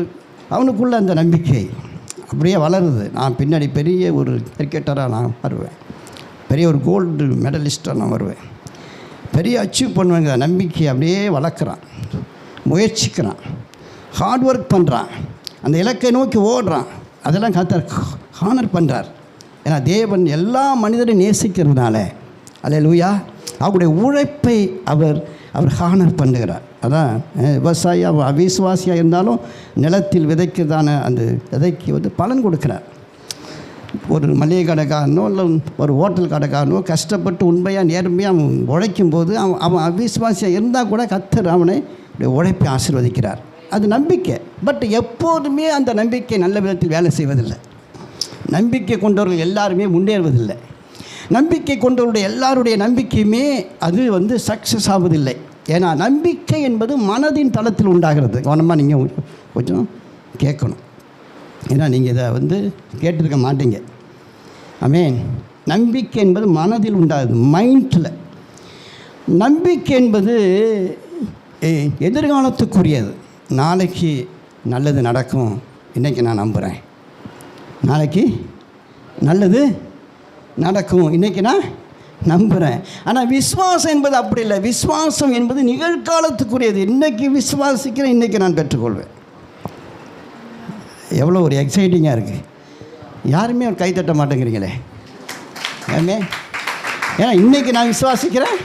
அவனுக்குள்ளே அந்த நம்பிக்கை அப்படியே வளருது. நான் பின்னாடி பெரிய ஒரு கிரிக்கெட்டராக நான் வருவேன், பெரிய ஒரு கோல்டு மெடலிஸ்ட்டாக நான் வருவேன், பெரிய அச்சீவ் பண்ணுவேங்க. நம்பிக்கை அப்படியே வளர்க்குறான், முயற்சிக்கிறான், ஹார்ட் ஒர்க் பண்ணுறான், அந்த இலக்கை நோக்கி ஓடுறான். அதெல்லாம் கர்த்தர் ஹானர் பண்ணுறார். ஏன்னா தேவன் எல்லா மனிதரையும் நேசிக்கிறதுனால, அல்லேலூயா, அவருடைய உழைப்பை அவர் ஹானர் பண்ணுகிறார். அதான் விவசாயி அவிசுவாசியாக இருந்தாலும் நிலத்தில் விதைக்கிறதான அந்த விதைக்கு பலன் கொடுக்குறார். ஒரு மளிகை கடைக்காரனோ இல்லை ஒரு ஹோட்டல் கடைக்காரனோ கஷ்டப்பட்டு உண்மையாக நேர்மையாக அவன் உழைக்கும் போது அவன் அவிசுவாசியாக இருந்தால் கூட கர்த்தர் அவனை உழைப்பை ஆசீர்வதிக்கிறார். அது நம்பிக்கை. பட் எப்போதுமே அந்த நம்பிக்கை நல்ல விதத்தில் வேலை செய்வதில்லை. நம்பிக்கை கொண்டவர்கள் எல்லாருமே முன்னேறுவதில்லை. நம்பிக்கை கொண்டவருடைய எல்லாருடைய நம்பிக்கையுமே அது சக்ஸஸ் ஆவதில்லை. ஏன்னா நம்பிக்கை என்பது மனதின் தளத்தில் உண்டாகிறது. கவனமாக நீங்கள் கொஞ்சம் கேட்கணும். ஏன்னா நீங்கள் இதை கேட்டிருக்க மாட்டீங்க. ஆமென். நம்பிக்கை என்பது மனதில் உண்டாகுது, மைண்டில். நம்பிக்கை என்பது எதிர்காலத்துக்குரியது. நாளைக்கு நல்லது நடக்கும், இன்றைக்கி நான் நம்புகிறேன். நாளைக்கு நல்லது நடக்கும், இன்றைக்கி நான் நம்புகிறேன். ஆனால் விசுவாசம் என்பது அப்படி இல்லை. விசுவாசம் என்பது நிகழ்காலத்துக்குரியது. இன்றைக்கி விசுவாசிக்கிறேன், இன்றைக்கி நான் பெற்றுக்கொள்வேன். எவ்வளோ ஒரு எக்ஸைட்டிங்காக இருக்குது. யாருமே ஒரு கைத்தட்ட மாட்டேங்கிறீங்களே. யாருமே ஏன்னா இன்றைக்கி நான் விசுவாசிக்கிறேன்,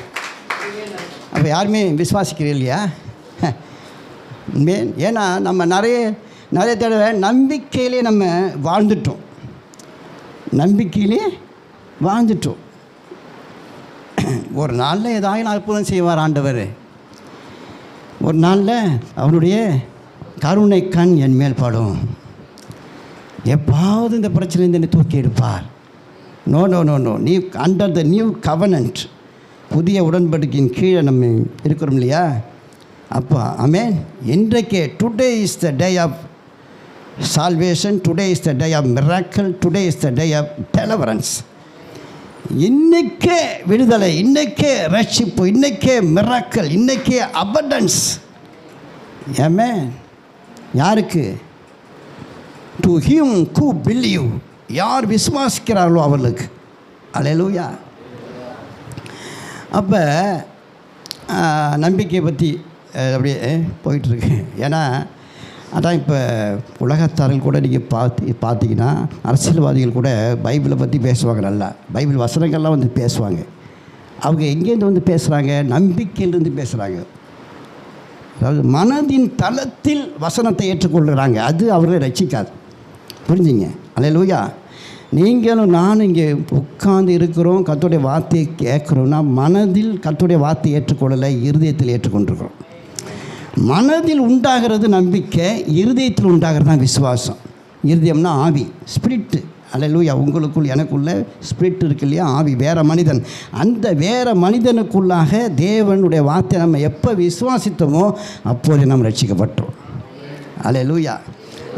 அப்போ யாருமே விசுவாசிக்கிறேன் இல்லையா? ஏன்னா நம்ம நிறைய தடவை நம்பிக்கையிலே நம்ம வாழ்ந்துட்டோம். நம்பிக்கையிலே வாழ்ந்துட்டோம். ஒரு நாளில் ஏதாவது அற்புதம் செய்வார் ஆண்டவர். ஒரு நாளில் அவருடைய கருணை கண் என் மேல் படும். எப்பாவது இந்த பிரச்சனையிலேருந்து என்னை தூக்கி எடுப்பார். No no no no new under the new covenant, புதிய உடன்படிக்கையின் கீழே நம்ம இருக்கிறோம் இல்லையா? அப்போ ஆமென். இன்றைக்கே today is the day of salvation, today is the day of miracle, today is the day of deliverance. இன்றைக்கே விடுதலை, இன்றைக்கே ரட்சிப்பு, இன்றைக்கே மிராக்கிள், இன்றைக்கே அபண்டன்ஸ். ஆமென். யாருக்கு? டு ஹிம் ஹூ பிலீவ், யார் விசுவாசிக்கிறார்களோ அவர்களுக்கு. அல்லேலூயா. அப்போ நம்பிக்கையை பற்றி அப்படியே போயிட்டுருக்கு. ஏன்னா அதான் இப்போ உலகத்தார்கள் கூட நீங்கள் பார்த்தீங்கன்னா அரசியல்வாதிகள் கூட பைபிளை பற்றி பேசுவாங்க. நல்லா பைபிள் வசனங்கள்லாம் வந்து பேசுவாங்க. அவங்க எங்கேருந்து வந்து பேசுகிறாங்க? நம்பிக்கையிலிருந்து பேசுகிறாங்க. அதாவது மனதின் தளத்தில் வசனத்தை ஏற்றுக்கொள்கிறாங்க. அது அவர்களை ரட்சிக்காது. புரிஞ்சுங்க? அல்லேலூயா. நீங்களும் நானும் இங்கே உட்கார்ந்து இருக்கிறோம், கர்த்தருடைய வார்த்தையை கேட்குறோன்னா மனதில் கர்த்தருடைய வார்த்தையை ஏற்றுக்கொள்ளலை, இருதயத்தில் ஏற்றுக்கொண்டிருக்கிறோம். மனதில் உண்டாகிறது நம்பிக்கை, இருதயத்தில் உண்டாகிறது தான் விசுவாசம். இருதயம்னா ஆவி, ஸ்பிரிட்டு. அல்லேலூயா. உங்களுக்குள் எனக்குள்ள ஸ்பிரிட் இருக்கு இல்லையா? ஆவி, வேறு மனிதன். அந்த வேறு மனிதனுக்குள்ளாக தேவனுடைய வார்த்தை நம்ம எப்போ விசுவாசித்தோமோ அப்போது நம்ம ரட்சிக்கப்பட்டோம். அல்லேலூயா.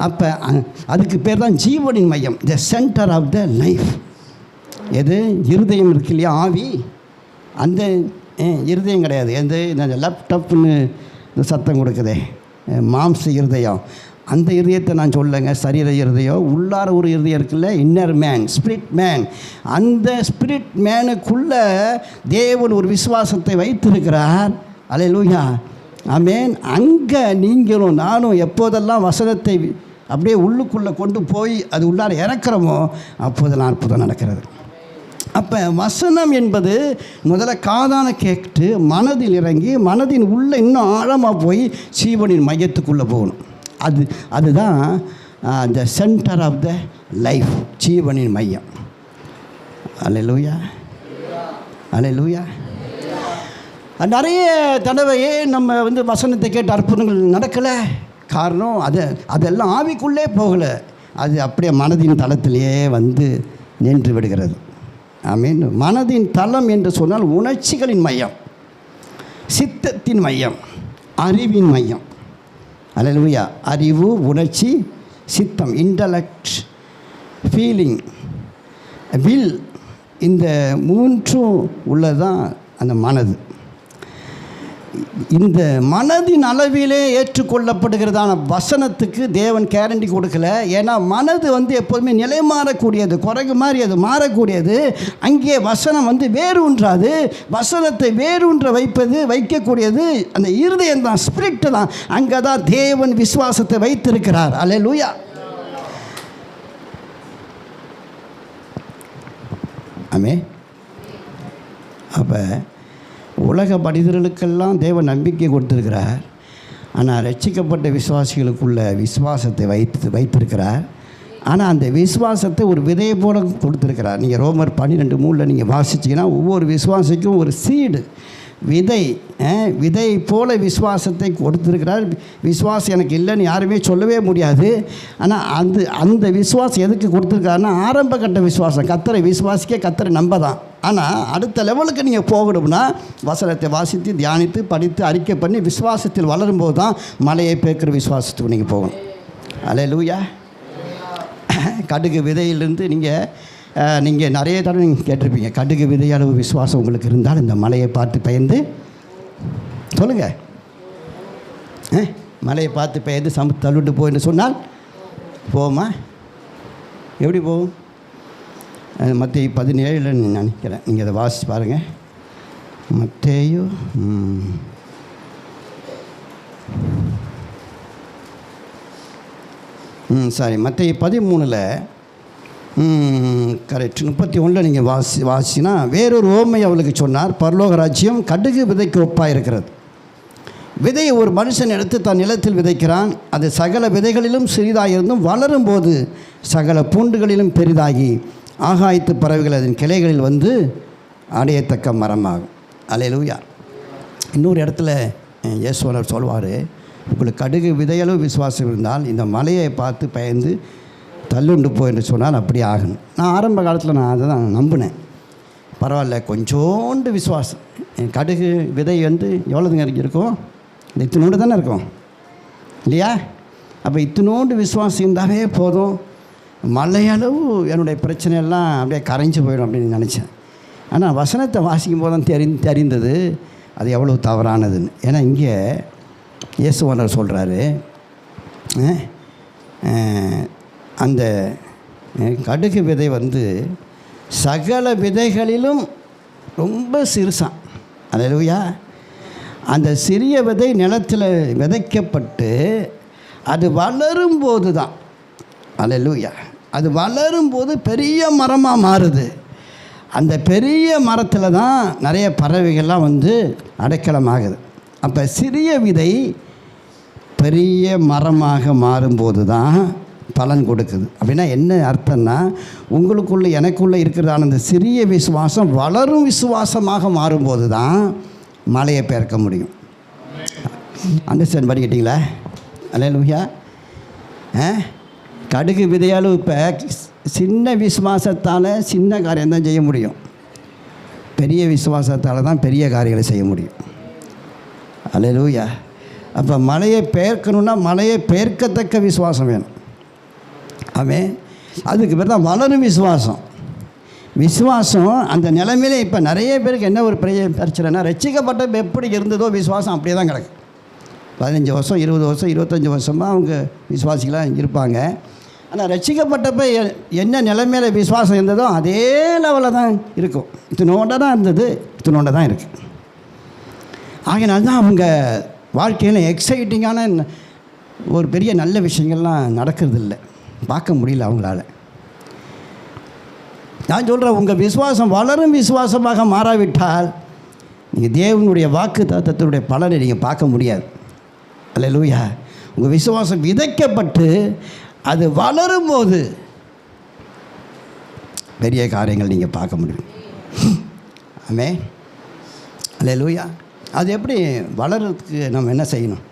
அப்போ அதுக்கு பேர் தான் ஜீவனின் மையம், the centre of the life. எது? இருதயம் இருக்கு இல்லையா? ஆவி. அந்த இருதயம் கிடையாது. இந்த லேப்டாப்னு இந்த சத்தம் கொடுக்குதே, மாம்ச இருதயம். அந்த இருதயத்தை நான் சொல்லலைங்க, சரீர இருதயம். உள்ளார ஒரு இருதயம் இருக்குல்ல, இன்னர் மேன், ஸ்பிரிட் மேன். அந்த ஸ்பிரிட் மேனுக்குள்ளே தேவன் ஒரு விசுவாசத்தை வைத்திருக்கிறார். அல்லேலூயா. ஆமென். அங்கே நீங்களும் நானும் எப்போதெல்லாம் வசனத்தை அப்படியே உள்ளுக்குள்ளே கொண்டு போய் அது உள்ளார இறக்குறோமோ அப்போதெல்லாம் அற்புதம் நடக்கிறது. அப்போ வசனம் என்பது முதல்ல காதான கேட்டு மனதில் இறங்கி மனதின் உள்ளே இன்னும் ஆழமாக போய் ஜீவனின் மையத்துக்குள்ளே போகணும். அதுதான் the centre of the life, ஜீவனின் மையம். அல்லேலூயா. அல்லேலூயா. நிறைய தடவையே நம்ம வந்து வசனத்தை கேட்டு அற்புதங்கள் நடக்கலை. காரணம் அதெல்லாம் ஆவிக்குள்ளே போகலை, அது அப்படியே மனதின் தளத்திலேயே வந்து நின்று விடுகிறது. ஆமீன். மனதின் தளம் என்று சொன்னால் உணர்ச்சிகளின் மையம், சித்தத்தின் மையம், அறிவின் மையம். அல்லேலூயா. அறிவு, உணர்ச்சி, சித்தம், இன்டலெக்ட், ஃபீலிங், வில், இந்த மூன்றும் உள்ளதான் அந்த மனது. இந்த மனதின் அளவிலே ஏற்றுக்கொள்ளப்படுகிறதான வசனத்துக்கு தேவன் கேரண்டி கொடுக்கல. ஏன்னா மனது வந்து எப்போதுமே நிலை மாறக்கூடியது, குறைகு மாதிரி அது மாறக்கூடியது. அங்கே வசனம் வந்து வேரூன்றாது. வசனத்தை வேரூன்ற வைக்கக்கூடியது அந்த இருதயம் தான், ஸ்பிரிட்டு தான். அங்கே தான் தேவன் விசுவாசத்தை வைத்திருக்கிறார். அல்லேலூயா. ஆமே. அப்போ உலக மனிதர்களுக்கெல்லாம் தேவன் நம்பிக்கை கொடுத்துருக்கிறார். ஆனால் ரட்சிக்கப்பட்ட விசுவாசிகளுக்குள்ள விசுவாசத்தை வைத்திருக்கிறார். ஆனால் அந்த விசுவாசத்தை ஒரு விதையை போல கொடுத்துருக்கிறார். நீங்கள் ரோமர் 12:3 நீங்கள் வாசிச்சிங்கன்னா ஒவ்வொரு விசுவாசிக்கும் ஒரு சீடு, விதை போல விசுவாசத்தை கொடுத்துருக்கிறார். விசுவாசம் எனக்கு இல்லைன்னு யாருமே சொல்லவே முடியாது. ஆனால் அந்த விசுவாசம் எதுக்கு கொடுத்துருக்காருன்னா ஆரம்ப கட்ட விசுவாசம், கர்த்தரை விசுவாசிக்க, கர்த்தரை நம்ப தான். ஆனால் அடுத்த லெவலுக்கு நீங்கள் போகணும்னா வசனத்தை வாசித்து, தியானித்து, படித்து, அறிக்கை பண்ணி விசுவாசத்தில் வளரும்போது தான் மலையை பேக்கிற விசுவாசத்துக்கு நீங்கள் போகணும். அல்லேலூயா. கடுகு விதையிலிருந்து நீங்கள் நீங்கள் நிறைய தடவை நீங்கள் கேட்டிருப்பீங்க, கடுகு விதையளவு விசுவாசம் உங்களுக்கு இருந்தால் இந்த மலையை பார்த்து பயந்து சொல்லுங்கள், மலையை பார்த்து பயந்து தள்ளிட்டு போயின்னு சொன்னால் போமா? எப்படி போகும்? மத்தேயு 17 நினைக்கிறேன், நீங்கள் அதை வாசித்து பாருங்கள். மத்தேயு மத்தேயு 13 கரெக்ட் 31 நீங்கள் வாசினா, வேறொரு ஓமை அவளுக்கு சொன்னார், பரலோக ராஜ்யம் கடுகு விதைக்கு ஒப்பாக இருக்கிறது. விதையை ஒரு மனுஷன் எடுத்து தன் நிலத்தில் விதைக்கிறான். அது சகல விதைகளிலும் சிறிதாக இருந்தும் வளரும் போது சகல பூண்டுகளிலும் பெரிதாகி ஆகாயத்து பறவைகள் அதன் கிளைகளில் வந்து அடையத்தக்க மரமாகும். அல்லேலூயா. இன்னொரு இடத்துல இயேசுவர் சொல்வார், உங்களுக்கு கடுகு விதையளவு விசுவாசம் இருந்தால் இந்த மலையை பார்த்து பயந்து தள்ளுண்டு போய் என்று சொன்னால் அப்படி ஆகணும். நான் ஆரம்ப காலத்தில் நான் அதை தான் நம்பினேன். பரவாயில்ல, கொஞ்சோண்டு விசுவாசம். என் கடுகு விதை வந்து எவ்வளோதுங்க இருக்கும்? இந்த இத்தினோண்டு தானே இருக்கும் இல்லையா? அப்போ இத்தினோண்டு விசுவாசம் இருந்தாவே போதும், மலையளவு என்னுடைய பிரச்சனையெல்லாம் அப்படியே கரைஞ்சி போயிடும் அப்படின்னு நினச்சேன். ஆனால் வசனத்தை வாசிக்கும் போது தான் தெரிந்தது அது எவ்வளோ தவறானதுன்னு. ஏன்னா இங்கே இயேசுவானவர் சொல்கிறாரு, அந்த கடுகு விதை வந்து சகல விதைகளிலும் ரொம்ப சிறுசான். அல்லேலூயா. அந்த சிறிய விதை நிலத்தில் விதைக்கப்பட்டு அது வளரும்போது தான், அல்லேலூயா, அது வளரும்போது பெரிய மரமாக மாறுது. அந்த பெரிய மரத்தில் தான் நிறைய பறவைகள்லாம் வந்து அடைக்கலமாகுது. அப்போ சிறிய விதை பெரிய மரமாக மாறும்போது தான் பலன் கொடுக்குது. அப்படின்னா என்ன அர்த்தம்னா, உங்களுக்குள்ளே எனக்குள்ளே இருக்கிறதான அந்த சிறிய விசுவாசம் வளரும் விசுவாசமாக மாறும்போது தான் மலையை பெயர்க்க முடியும். அண்டர்ஸ்டாண்ட் பண்ணிக்கிட்டீங்களா? அல்லேலூயா. கடுகு விதையாலும் இப்போ சின்ன விசுவாசத்தால் சின்ன காரியம் தான் செய்ய முடியும், பெரிய விசுவாசத்தால் தான் பெரிய காரியங்களை செய்ய முடியும். அல்லேலூயா. அப்போ மலையை பெயர்க்கணுன்னா மலையை பெயர்க்கத்தக்க விசுவாசம் வேணும். ஆமே, அதுக்கு பேர் தான் வளரும் விசுவாசம். விசுவாசம் அந்த நிலைமையிலே இப்போ நிறைய பேருக்கு என்ன ஒரு பெரிய பிரச்சனைனா, ரட்சிக்கப்பட்ட எப்படி இருந்ததோ விசுவாசம் அப்படியே தான் கிடக்கு. 15 வருஷம் 20 வருஷம் 25 வருஷமாக அவங்க விசுவாசிகளாக இருப்பாங்க. ஆனால் ரட்சிக்கப்பட்டப்போ என்ன நிலைமையில் விசுவாசம் இருந்ததோ அதே லெவலில் தான் இருக்கும். இத்தினோண்ட தான் இருந்தது, இத்தினோண்ட தான் இருக்குது. ஆகையினால தான் அவங்க வாழ்க்கையில் எக்ஸைட்டிங்கான ஒரு பெரிய நல்ல விஷயங்கள்லாம் நடக்கிறதில்ல, பார்க்க முடியல அவங்களால. நான் சொல்கிறேன், உங்கள் விசுவாசம் வளரும் விசுவாசமாக மாறாவிட்டால் நீங்கள் தேவனுடைய வாக்கு தத்தத்தினுடைய பலனை நீங்கள் பார்க்க முடியாது. அல்லேலூயா. உங்கள் விசுவாசம் விதைக்கப்பட்டு அது வளரும்போது பெரிய காரியங்கள் நீங்கள் பார்க்க முடியும். ஆமே. அல்லேலூயா. அது எப்படி வளர்கிறதுக்கு நம்ம என்ன செய்யணும்,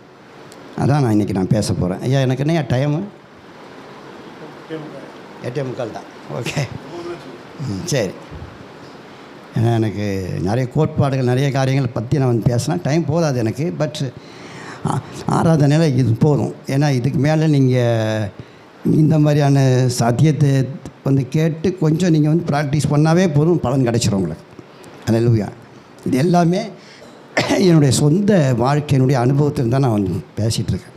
அதான் நான் இன்றைக்கி நான் பேச போகிறேன். ஐயா, எனக்கு என்ன டைமு? 8:45 தான். ஓகே, சரி. ஏன்னா எனக்கு நிறைய கோட்பாடுகள் நிறைய காரியங்கள் பற்றி நான் வந்து பேசினா டைம் போதாது எனக்கு. பட் ஆராதனையில் இது போதும். ஏன்னா இதுக்கு மேலே நீங்கள் இந்த மாதிரியான சத்தியத்தை வந்து கேட்டு கொஞ்சம் நீங்கள் வந்து ப்ராக்டிஸ் பண்ணாவே போதும், பலன் கிடைச்சிடும் உங்களுக்கு. அல்லேலூயா. இது எல்லாமே என்னுடைய சொந்த வாழ்க்கையினுடைய அனுபவத்தில் தான் நான் வந்து பேசிகிட்ருக்கேன்.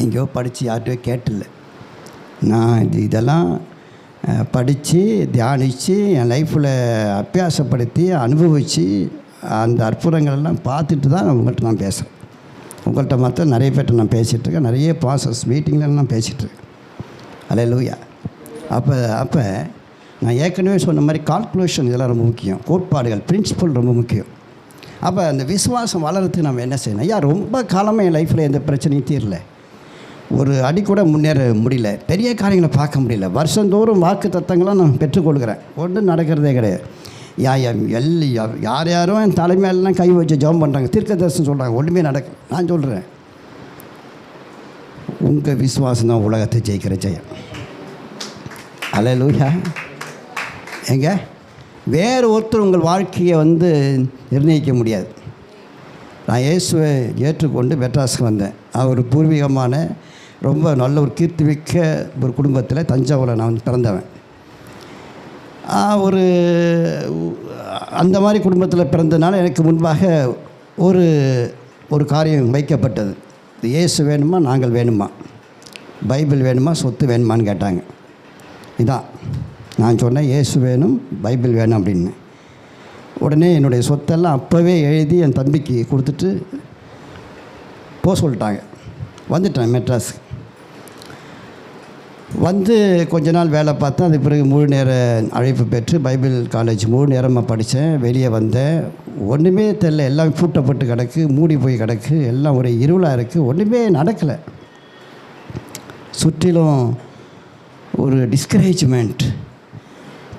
எங்கேயோ படித்து யார்கிட்டயோ கேட்டில்லை. நான் இதெல்லாம் படித்து தியானித்து என் லைஃப்பில் அபியாசப்படுத்தி அனுபவித்து அந்த அற்புதங்களெல்லாம் பார்த்துட்டு தான் உங்கள்கிட்ட நான் பேசுகிறேன். உங்கள்கிட்ட மற்ற நிறைய பேர்கிட்ட நான் பேசிகிட்ருக்கேன், நிறைய ப்ராசஸ் மீட்டிங்கில் நான் பேசிகிட்ருக்கேன். அல்லேலூயா. அப்போ நான் ஏற்கனவே சொன்ன மாதிரி கால்குலேஷன் இதெல்லாம் ரொம்ப முக்கியம், கோட்பாடுகள் பிரின்சிபல் ரொம்ப முக்கியம். அப்போ அந்த விசுவாசம் வளர்கிறதுக்கு நம்ம என்ன செய்யணும்? ஐயா, ரொம்ப காலமாக என் லைஃப்பில் எந்த பிரச்சனையும் தீரல, ஒரு அடி கூட முன்னேற முடியல, பெரிய காரியங்களை பார்க்க முடியல, வருஷந்தோறும் வாக்கு தத்தங்களாம் நான் பெற்றுக்கொள்கிறேன், ஒன்றும் நடக்கிறதே கிடையாது. யார் யாரும் என் தலைமையிலலாம் கை வச்சு ஜெபம் பண்ணுறாங்க, தீர்க்க தரிசனம் சொல்கிறாங்க, ஒன்றுமே நடக்க. நான் சொல்கிறேன், உங்கள் விசுவாசம் தான் உலகத்தை ஜெயிக்கிற ஜெயம். அல்லேலூயா. எங்க வேறு ஒருத்தர் உங்கள் வாழ்க்கையை வந்து நிர்ணயிக்க முடியாது. நான் இயேசுவை ஏற்றுக்கொண்டு மெட்ராஸுக்கு வந்தேன். அவர் பூர்வீகமான ரொம்ப நல்ல ஒரு கீர்த்திமிக்க ஒரு குடும்பத்தில் தஞ்சாவூரில் நான் பிறந்தவன். ஒரு அந்த மாதிரி குடும்பத்தில் பிறந்ததுனால எனக்கு முன்பாக ஒரு காரியம் வைக்கப்பட்டது. இயேசு வேணுமா, நாங்கள் வேணுமா, பைபிள் வேணுமா, சொத்து வேணுமான்னு கேட்டாங்க. இதான் நான் சொன்னேன், இயேசு வேணும், பைபிள் வேணும் அப்படின்னு. உடனே என்னுடைய சொத்தெல்லாம் அப்போவே எழுதி என் தம்பிக்கு கொடுத்துட்டு போக சொல்லிட்டாங்க. வந்துட்டேன் மெட்ராஸுக்கு. வந்து கொஞ்ச நாள் வேலை பார்த்தேன். அது பிறகு முழு நேர அழைப்பு பெற்று பைபிள் காலேஜ் முழு நேரமாக படித்தேன். வெளியே வந்தேன். ஒன்றுமே தெரியல, எல்லாம் பூட்டப்பட்டு கிடக்கு, மூடி போய் கிடக்கு, எல்லாம் ஒரு இருளாக இருக்குது, ஒன்றுமே நடக்கலை. சுற்றிலும் ஒரு டிஸ்கரேஜ்மெண்ட்,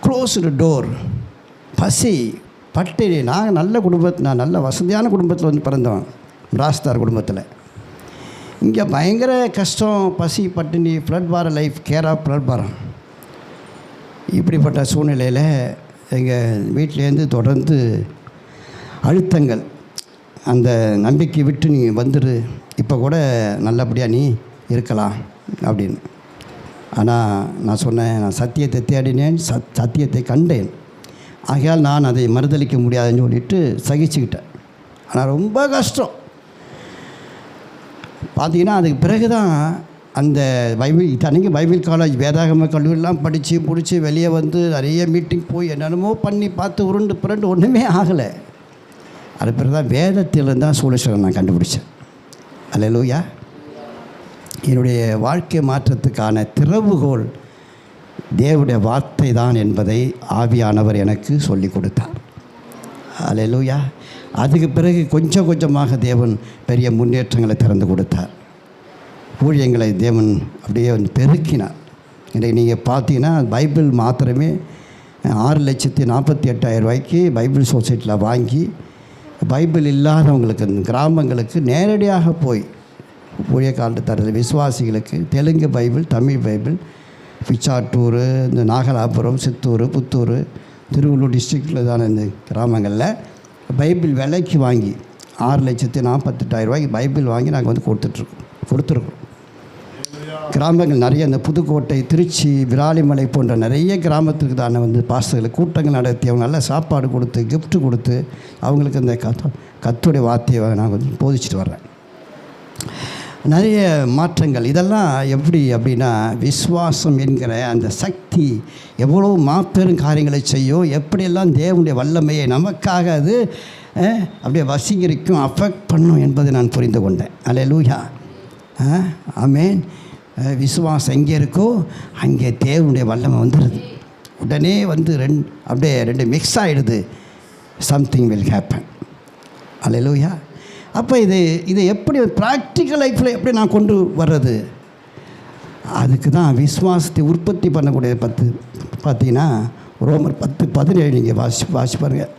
க்ளோஸ்டு டோர், பசி, பட்டினி. நான் நல்ல வசதியான குடும்பத்தில் வந்து பிறந்தவன், ராஸ்தார் குடும்பத்தில். இங்கே பயங்கர கஷ்டம், பசி, பட்டினி, ஃப்ளட் வார லைஃப், கேர் ஆஃப் ஃப்ளட் வாரம். இப்படிப்பட்ட சூழ்நிலையில் எங்கள் வீட்டிலேருந்து தொடர்ந்து அழுத்தங்கள், அந்த நம்பிக்கை விட்டு நீ வந்துடு, இப்போ கூட நல்லபடியாக நீ இருக்கலாம் அப்படின்னு. ஆனால் நான் சொன்னேன், நான் சத்தியத்தை தேடினேன், சத்தியத்தை கண்டேன், ஆகையால் நான் அதை மறுதளிக்க முடியாதுன்னு சொல்லிட்டு சகிச்சுக்கிட்டேன். ஆனால் ரொம்ப கஷ்டம். பார்த்தீங்கன்னா அதுக்கு பிறகு தான் அந்த இத்தனைக்கு பைபிள் காலேஜ் வேதாகம கல்லூரிலாம் படித்து பிடிச்சி வெளியே வந்து நிறைய மீட்டிங் போய் என்னென்னமோ பண்ணி பார்த்து உருண்டு புரண்டு ஒன்றுமே ஆகலை. அது பிறகு தான் வேதத்தில் தான் சூழலை நான் கண்டுபிடிச்சேன். அல்லேலூயா. என்னுடைய வாழ்க்கை மாற்றத்துக்கான திறவுகோல் தேவனுடைய வார்த்தை தான் என்பதை ஆவியானவர் எனக்கு சொல்லி கொடுத்தார். அல்லேலூயா. அதுக்கு பிறகு கொஞ்சம் கொஞ்சமாக தேவன் பெரிய முன்னேற்றங்களை திறந்து கொடுத்தார். ஊழியங்களை தேவன் அப்படியே வந்து பெருக்கினார். இன்றைக்கு நீங்கள் பார்த்தீங்கன்னா பைபிள் மாத்திரமே 6,48,000 பைபிள் சொசைட்டியில் வாங்கி பைபிள் இல்லாதவங்களுக்கு, கிராமங்களுக்கு நேரடியாக போய் ஊழிய காலத்து தரது விசுவாசிகளுக்கு தெலுங்கு பைபிள், தமிழ் பைபிள், பிச்சாட்டூர், இந்த நாகலாபுரம், சித்தூர், புத்தூர், திருவள்ளூர் டிஸ்ட்ரிக்டில் தானே இந்த கிராமங்களில் பைபிள் விலைக்கு வாங்கி 6,48,000 பைபிள் வாங்கி நாங்கள் வந்து கொடுத்துருக்கோம். கிராமங்கள் நிறைய, இந்த புதுக்கோட்டை, திருச்சி, விராலிமலை போன்ற நிறைய கிராமத்துக்கு தானே வந்து பாஸ்டர்கள் கூட்டங்கள் நடத்தி அவங்க நல்லா சாப்பாடு கொடுத்து கிஃப்ட்டு கொடுத்து அவங்களுக்கு அந்த கர்த்தருடைய வார்த்தையை நான் வந்து போதிச்சுட்டு வர்றேன். நிறைய மாற்றங்கள். இதெல்லாம் எப்படி அப்படின்னா, விசுவாசம் என்கிற அந்த சக்தி எவ்வளோ மாபெரும் காரியங்களை செய்யும், எப்படியெல்லாம் தேவனுடைய வல்லமையை நமக்காக அது அப்படியே வசீகரிக்கும், அஃபெக்ட் பண்ணும் என்பதை நான் புரிந்து கொண்டேன். அல்லேலூயா. ஆமென். விசுவாசம் எங்கே இருக்கோ அங்கே தேவனுடைய வல்லமை வந்துடுது. உடனே வந்து அப்படியே ரெண்டு மிக்ஸ் ஆகிடுது. Something will happen. அல்லேலூயா. அப்போ இதை எப்படி ப்ராக்டிக்கல் லைஃப்பில் எப்படி நான் கொண்டு வர்றது? அதுக்கு தான் விசுவாசத்தை உற்பத்தி பண்ணக்கூடிய பார்த்தீங்கன்னா ரோமர் 10:17 நீங்கள் வாசி பாருங்கள்.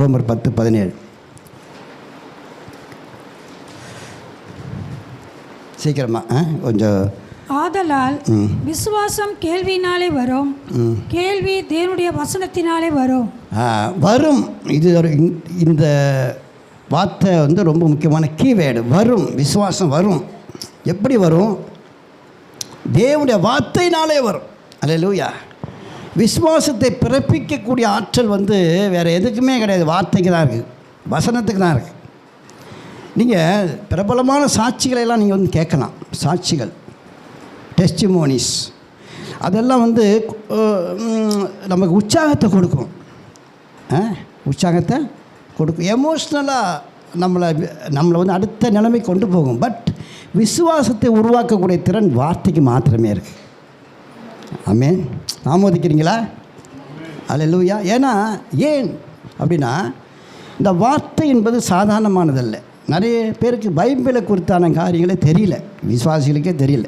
ரோமர் 10:17 சீக்கிரமா கொஞ்சம். ஆதலால் விசுவாசம் கேள்வியினாலே வரும், கேள்வி தேவனுடைய வசனத்தினாலே வரும். இது இந்த வார்த்தை வந்து ரொம்ப முக்கியமான கீவேர்டு. வரும், விசுவாசம் வரும். எப்படி வரும்? தேவனுடைய வார்த்தையினாலே வரும். அல்லேலூயா. விசுவாசத்தை பிறப்பிக்கக்கூடிய ஆற்றல் வந்து வேறு எதுக்குமே கிடையாது, வார்த்தைக்கு தான் இருக்குது, வசனத்துக்கு தான் இருக்குது. நீங்கள் பிரபலமான சாட்சிகளெல்லாம் நீங்கள் வந்து கேட்கலாம். சாட்சிகள், டெஸ்டிமோனிஸ், அதெல்லாம் வந்து நமக்கு உற்சாகத்தை கொடுக்கும், உற்சாகத்தை கொடுக்கும், எமோஷ்னலாக நம்மளை வந்து அடுத்த நிலைமை கொண்டு போகும். பட் விசுவாசத்தை உருவாக்கக்கூடிய திறன் வார்த்தைக்கு மாத்திரமே இருக்குது. ஆமென். ஆமோதிக்கிறீங்களா? அல்லேலூயா. ஏன் அப்படின்னா இந்த வார்த்தை என்பது சாதாரணமானதல்ல. நிறைய பேருக்கு பைபிளை குறித்தான காரியங்களே தெரியல, விசுவாசிகளுக்கே தெரியல.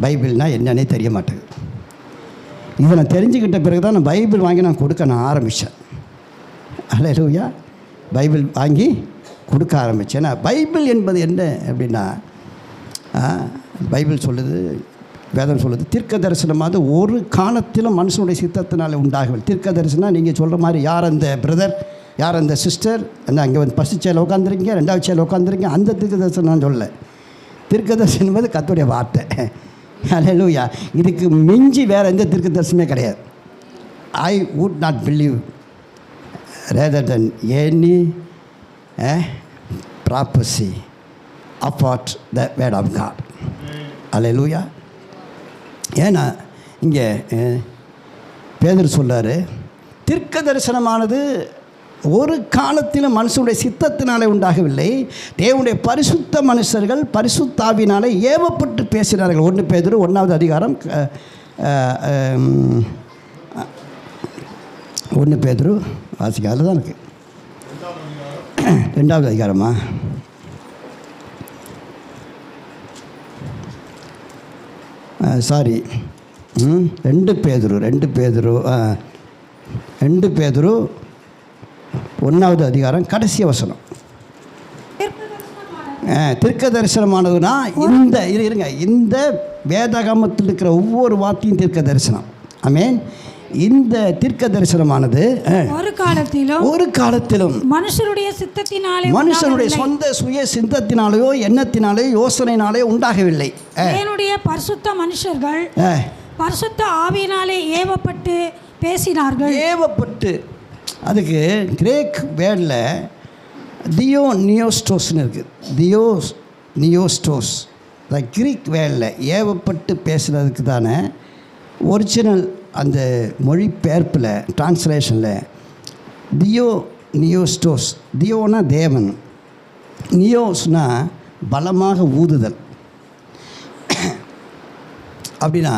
பைபிள்னால் என்னன்னே தெரிய மாட்டேங்குது. இதை நான் தெரிஞ்சுக்கிட்ட பிறகு தான் நான் பைபிள் வாங்கி நான் கொடுக்க ஆரம்பித்தேன். அல்லேலூயா. பைபிள் வாங்கி கொடுக்க ஆரம்பித்தேன். ஏன்னா பைபிள் என்பது என்ன அப்படின்னா, பைபிள் சொல்லுது, வேதம் சொல்லுது, தீர்க்க தரிசனமாக ஒரு காலத்திலும் மனுஷனுடைய சித்தத்தினால் உண்டாகவில்லை. தீர்க்க தரிசனம் நீங்கள் சொல்கிற மாதிரி யார் அந்த பிரதர், யார் அந்த சிஸ்டர், அந்த அங்கே வந்து ஃபஸ்ட்டு சேரில் உட்காந்துருக்கீங்க, 2வது சேரில் உட்காந்துருக்கீங்க, அந்த தீர்க்க தரிசனம் நான் சொல்லலை. தீர்க்க தரிசனம் என்பது கர்த்தருடைய வார்த்தை. அல்லேலூயா. இதுக்கு மிஞ்சி வேறு எந்த தீர்க்க தரிசனமே கிடையாது. I would not believe rather than any prophecy apart the word of God. Hallelujah. ஏன்னா இங்கே பேதுரு சொல்றாரு, தீர்க்க தரிசனமானது ஒரு காலத்திலும் மனுஷனுடைய சித்தத்தினாலே உண்டாகவில்லை, தேவனுடைய பரிசுத்த மனுஷர்கள் பரிசுத்தாவினாலே ஏவப்பட்டு பேசினார்கள். 1 பேதுரு 1வது அதிகாரம் 1 பேதுரு வாசிக்க அதில் தான் இருக்குது. 2வது அதிகாரமா? சாரி, 2 பேதுரு 1வது அதிகாரம் கடைசி வசனம். தீர்க்க தரிசனமானதுன்னா இந்த இருங்க, இந்த வேதாகமத்தில் இருக்கிற ஒவ்வொரு வார்த்தையும் தீர்க்க தரிசனம். ஆமென். இந்த தீர்க்க தரிசனமானது ஒரு காலத்திலும் மனுஷனுடைய சொந்த சுய சித்தத்தினாலேயோ எண்ணத்தினாலேயோ யோசனையினாலேயோ உண்டாகவில்லை. என்னுடைய பரிசுத்த மனுஷர்கள் பரிசுத்த ஆவியினாலே ஏவப்பட்டு பேசினார்கள். ஏவப்பட்டு, அதுக்கு கிரேக் வேர்டில் தியோனியோஸ்டோஸ்னு இருக்குது. தியோனியோஸ்டோஸ் த கிரீக் வேர்டில் ஏவப்பட்டு பேசுகிறதுக்கு தானே ஒரிஜினல் அந்த மொழிபெயர்ப்பில் டிரான்ஸ்லேஷனில் தியோனியோஸ்டோஸ். தியோனா தேவன், நியோஸ்னா பலமாக ஊதுதல். அப்படின்னா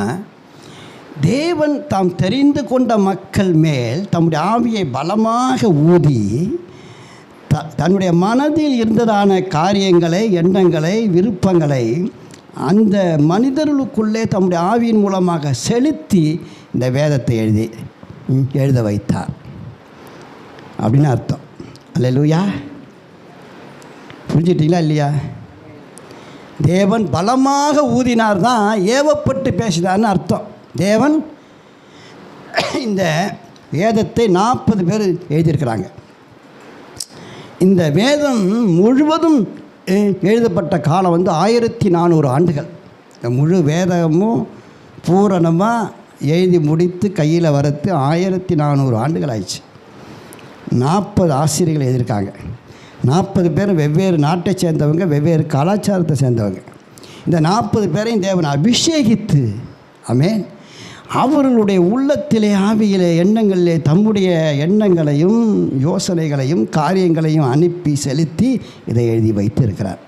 தேவன் தாம் தெரிந்து கொண்ட மக்கள் மேல் தம்முடைய ஆவியை பலமாக ஊதி தன்னுடைய மனதில் இருந்ததான காரியங்களை, எண்ணங்களை, விருப்பங்களை அந்த மனிதர்களுக்குள்ளே தம்முடைய ஆவியின் மூலமாக செலுத்தி இந்த வேதத்தை எழுத வைத்தார் அப்படின்னு அர்த்தம். அல்லேலூயா. புரிஞ்சிட்டிங்களா இல்லையா? தேவன் பலமாக ஊதினார் தான் ஏவப்பட்டு பேசினார்னு அர்த்தம். தேவன் இந்த வேதத்தை 40 பேர் எழுதியிருக்கிறாங்க. இந்த வேதம் முழுவதும் எழுதப்பட்ட காலம் 1400 ஆண்டுகள். இந்த முழு வேதமும் பூரணமாக எழுதி முடித்து கையில் வரத்து 1400 ஆண்டுகள் ஆயிடுச்சு. 40 ஆசிரியர்கள் எழுதியிருக்காங்க. 40 பேர் வெவ்வேறு நாட்டை சேர்ந்தவங்க, வெவ்வேறு கலாச்சாரத்தை சேர்ந்தவங்க. இந்த 40 பேரையும் தேவன் அபிஷேகித்து, ஆமென், அவர்களுடைய உள்ளத்திலே ஆவியிலே எண்ணங்களிலே தம்முடைய எண்ணங்களையும் யோசனைகளையும் காரியங்களையும் அனுப்பி செலுத்தி இதை எழுதி வைத்து இருக்கிறார்.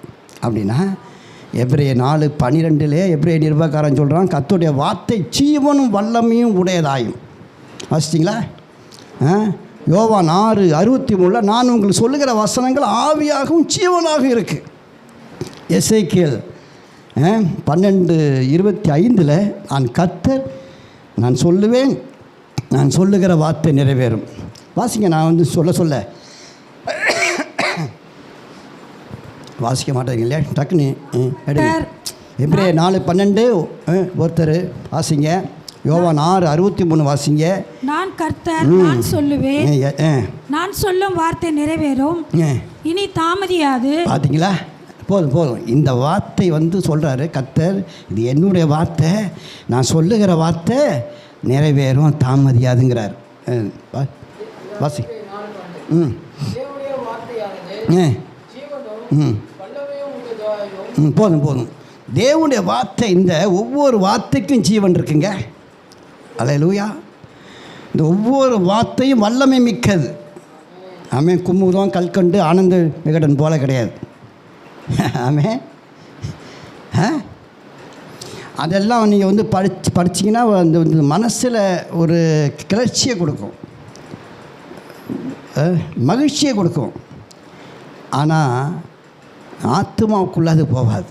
அப்படின்னா எபிரேயர் 4:12 எபிரேய நிருபக்காரன் சொல்கிறான், கர்த்தருடைய வார்த்தை ஜீவனும் வல்லமையும் உடையதாயும். வாசிச்சிங்களா? யோவான் 6:63 நான் உங்களுக்கு சொல்லுகிற வசனங்கள் ஆவியாகவும் ஜீவனாகவும் இருக்குது. எசேக்கியேல் 12:25 நான் கர்த்தர், நான் சொல்லுவேன், நான் சொல்லுகிற வார்த்தை நிறைவேறும். வாசிங்க, நான் சொல்ல வாசிக்க மாட்டேங்க இல்லையா? டக்குன்னு எபிரேயர் 4:12 ஒருத்தர் வாசிங்க. யோவான் 6:63 வாசிங்க. நான் கர்த்தர், நான் சொல்லுவேன், நான் சொல்லும் வார்த்தை நிறைவேறும், இனி தாமதியாது. பார்த்தீங்களா? போதும். இந்த வார்த்தை சொல்கிறாரு கர்த்தர், இது என்னுடைய வார்த்தை, நான் சொல்லுகிற வார்த்தை நிறைவேறும், தாமதியாதுங்கிறார். வாசி. போதும். தேவனுடைய வார்த்தை, இந்த ஒவ்வொரு வார்த்தைக்கும் ஜீவன் இருக்குங்க. அல்லேலூயா. இந்த ஒவ்வொரு வார்த்தையும் வல்லமை மிக்கது. ஆமென். குமுதம், கல்கண்டு, ஆனந்த விகடன் போல கிடையாது. ஆமென். அதெல்லாம் நீங்கள் படிச்சிங்கன்னா அந்த மனசில் ஒரு கிளர்ச்சியை கொடுக்கும், மகிழ்ச்சியை கொடுக்கும். ஆனால் ஆத்மாவுக்குள்ளே அது போகாது.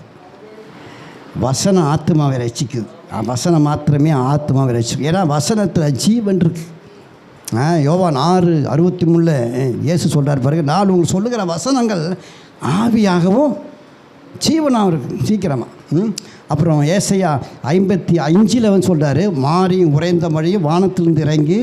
வசனம் ஆத்மாவை ரசிக்குது. வசனம் மாத்திரமே ஆத்மாவை ரசிக்கும். ஏன்னா வசனத்தில் ஜீவன் இருக்குது. யோவான் 6:63 இயேசு சொல்கிறார் பாருங்க, நான் உங்களுக்கு சொல்லுகிற வசனங்கள் ஆவியாகவும் ஜீவனாகவும் இருக்குது. சீக்கிரமாக. அப்புறம் ஏசாயா 55 சொல்கிறாரு, மாறி உறைந்த மழை வானத்திலிருந்து இறங்கி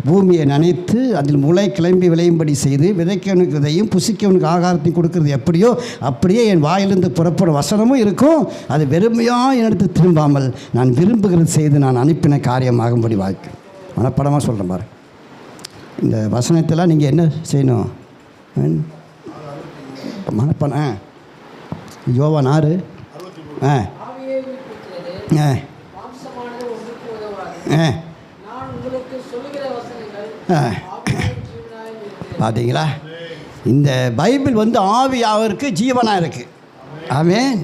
பூமியை நனைத்து அதில் முளை கிளம்பி விளையும்படி செய்து விதைக்கவனுக்கு விதையும் புசிக்கவனுக்கு ஆகாரத்தையும் கொடுக்கறது எப்படியோ அப்படியே என் வாயிலிருந்து புறப்படும் வசனமும் இருக்கும். அது வெறுமையாக என்னிடத்து திரும்பாமல் நான் விரும்புகிறது செய்து நான் அனுப்பின காரியமாகும்படி வாழ்க்கை. மனப்படமாக சொல்கிறேன் பாரு. இந்த வசனத்தெல்லாம் நீங்கள் என்ன செய்யணும்? மனப்பான யோவான் 6 ஆ ஆ ஆ பார்த்தீங்களா? இந்த பைபிள் வந்து ஆவியாவருக்கு ஜீவனாக இருக்குது. ஆமென்.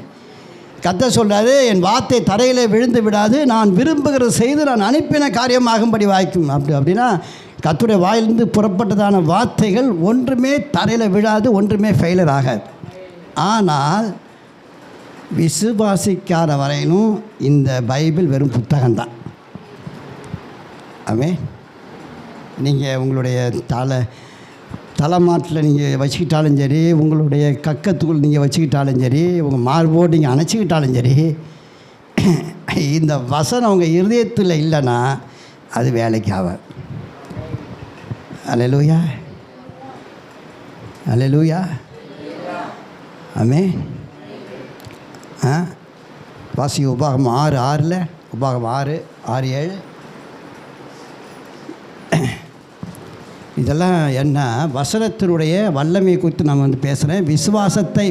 கர்த்தர் சொல்கிறாரு, என் வார்த்தை தரையிலே விழுந்து விடாது, நான் விரும்புகிறது செய்து நான் அனுப்பின காரியமாகும்படி வாய்க்கும். அப்படின்னா கர்த்தருடைய வாயிலிருந்து புறப்பட்டதான வார்த்தைகள் ஒன்றுமே தரையில் விழாது, ஒன்றுமே ஃபெயிலர் ஆகாது. ஆனால் விசுவாசிக்காத வரையிலும் இந்த பைபிள் வெறும் புத்தகம்தான். ஆமென். நீங்கள் உங்களுடைய தலைமாட்டில் நீங்கள் வச்சுக்கிட்டாலும் சரி, உங்களுடைய கக்கத்துக்குள் நீங்கள் வச்சுக்கிட்டாலும் சரி, உங்கள் மார்போடு நீங்கள் அணைச்சிக்கிட்டாலும் சரி, இந்த வசனம் உங்கள் இருதயத்தில் இல்லைன்னா அது வேலைக்கு ஆகாது. அல்லேலூயா, அல்லேலூயா. ஆமென். வாசி உபாகமம் 6:6 உபாகமம் 6:6-7. இதெல்லாம் என்ன வசனத்தினுடைய வல்லமையை குறித்து நான் வந்து பேசுகிறேன்.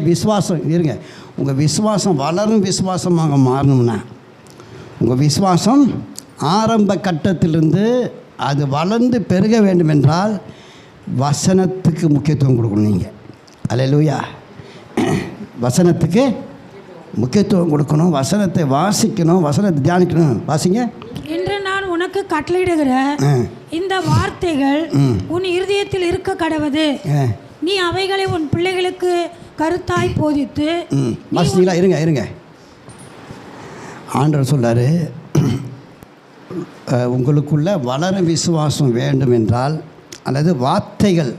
விசுவாசம் இருங்க. உங்கள் விசுவாசம் வளரும் விசுவாசமாக மாறணும்னா, உங்கள் விசுவாசம் ஆரம்ப கட்டத்திலிருந்து அது வளர்ந்து பெருக வேண்டுமென்றால் வசனத்துக்கு முக்கியத்துவம் கொடுக்கணும். நீங்கள் அல்லேலூயா. வசனத்துக்கு முக்கியத்துவம் கொடுக்கணும், வசனத்தை வாசிக்கணும், வசனத்தை தியானிக்கணும். வாசிங்க. என்று நான் உனக்கு கட்டளையிடுகிற இந்த வார்த்தைகள் உன் இருதயத்தில் இருக்க கடவது, நீ அவைகளை உன் பிள்ளைகளுக்கு கருத்தாய் போதித்து. வாசிங்களா? இருங்க. ஆண்டவர் சொல்றாரு, உங்களுக்குள்ள வளரும் விசுவாசம் வேண்டும் என்றால், அல்லது வார்த்தைகள்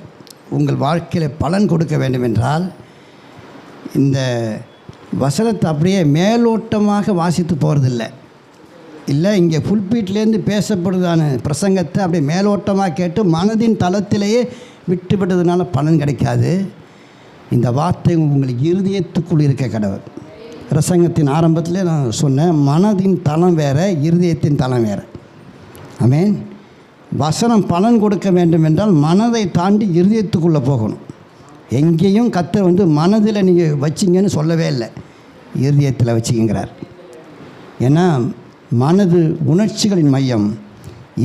உங்கள் வாழ்க்கையில் பலன் கொடுக்க வேண்டும் என்றால், இந்த வசனத்தை அப்படியே மேலோட்டமாக வாசித்து போகிறதில்லை. இல்லை, இங்கே புல்பீட்லேருந்து பேசப்படுதான பிரசங்கத்தை அப்படியே மேலோட்டமாக கேட்டு மனதின் தளத்திலேயே விட்டுவிட்டதுனால பலன் கிடைக்காது. இந்த வார்த்தை உங்களுக்கு இருதயத்துக்குள் இருக்க கடவுள். பிரசங்கத்தின் ஆரம்பத்திலே நான் சொன்னேன், மனதின் தளம் வேறு, இருதயத்தின் தளம் வேறு. ஆமென். வசனம் பலன் கொடுக்க வேண்டும் என்றால் மனதை தாண்டி இருதயத்துக்குள்ளே போகணும். எங்கேயும் கர்த்தர் வந்து மனதில் நீங்கள் வச்சிங்கன்னு சொல்லவே இல்லை, இருதயத்தில் வச்சுக்கிறார். ஏன்னா மனது உணர்ச்சிகளின் மையம்,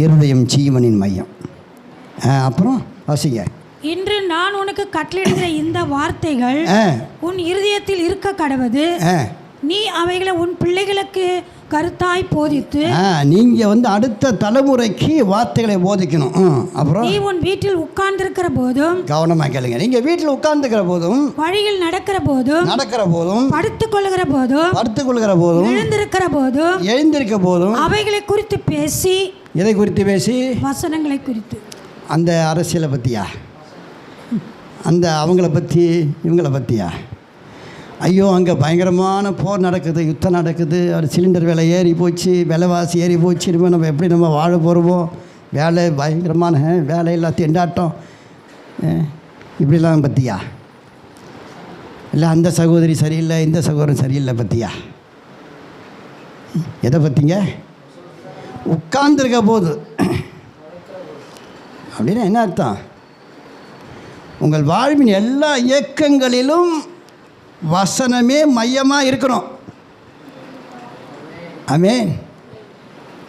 இருதயம் ஜீவனின் மையம். அப்புறம் வாசிங்க. இன்று நான் உனக்கு கட்டளையிடுகிற இந்த வார்த்தைகள் உன் இருதயத்தில் இருக்க கடவது, நீ அவைகளை உன் பிள்ளைகளுக்கு கருத்தாய் போதித்து. நீங்கள் வந்து அடுத்த தலைமுறைக்கு வார்த்தைகளை போதிக்கணும். அப்புறம் நீ உன் வீட்டில் உட்கார்ந்திருக்கிற போதும், கவனமாக கேளுங்க, நீங்கள் வீட்டில் உட்கார்ந்துக்கிற போதும், வழியில் நடக்கிற போதும், படுத்துக்கொள்கிற போதும், எழுந்திருக்கிற போதும் அவைகளை குறித்து பேசி. எதை குறித்து பேசி? வசனங்களை குறித்து. அந்த அரசியலை பற்றியா, அந்த அவங்கள பற்றி, இவங்கள பற்றியா? ஐயோ, அங்கே பயங்கரமான போர் நடக்குது, யுத்தம் நடக்குது, ஒரு சிலிண்டர் விலை ஏறி போச்சு, விலைவாசி ஏறி போச்சு, நம்ம எப்படி நம்ம வாழ போகிறோம், வேலை பயங்கரமான வேலை எல்லாத்தையும் எண்டாட்டம், இப்படிலாம் பற்றியா? இல்லை அந்த சகோதரி சரியில்லை, இந்த சகோதரன் சரியில்லை பற்றியா? எதை பற்றிங்க? உட்கார்ந்துருக்க போது அப்படின்னா என்ன அர்த்தம்? உங்கள் வாழ்வின் எல்லா இயக்கங்களிலும் வசனமே மையமாக இருக்கணும். ஆமென்.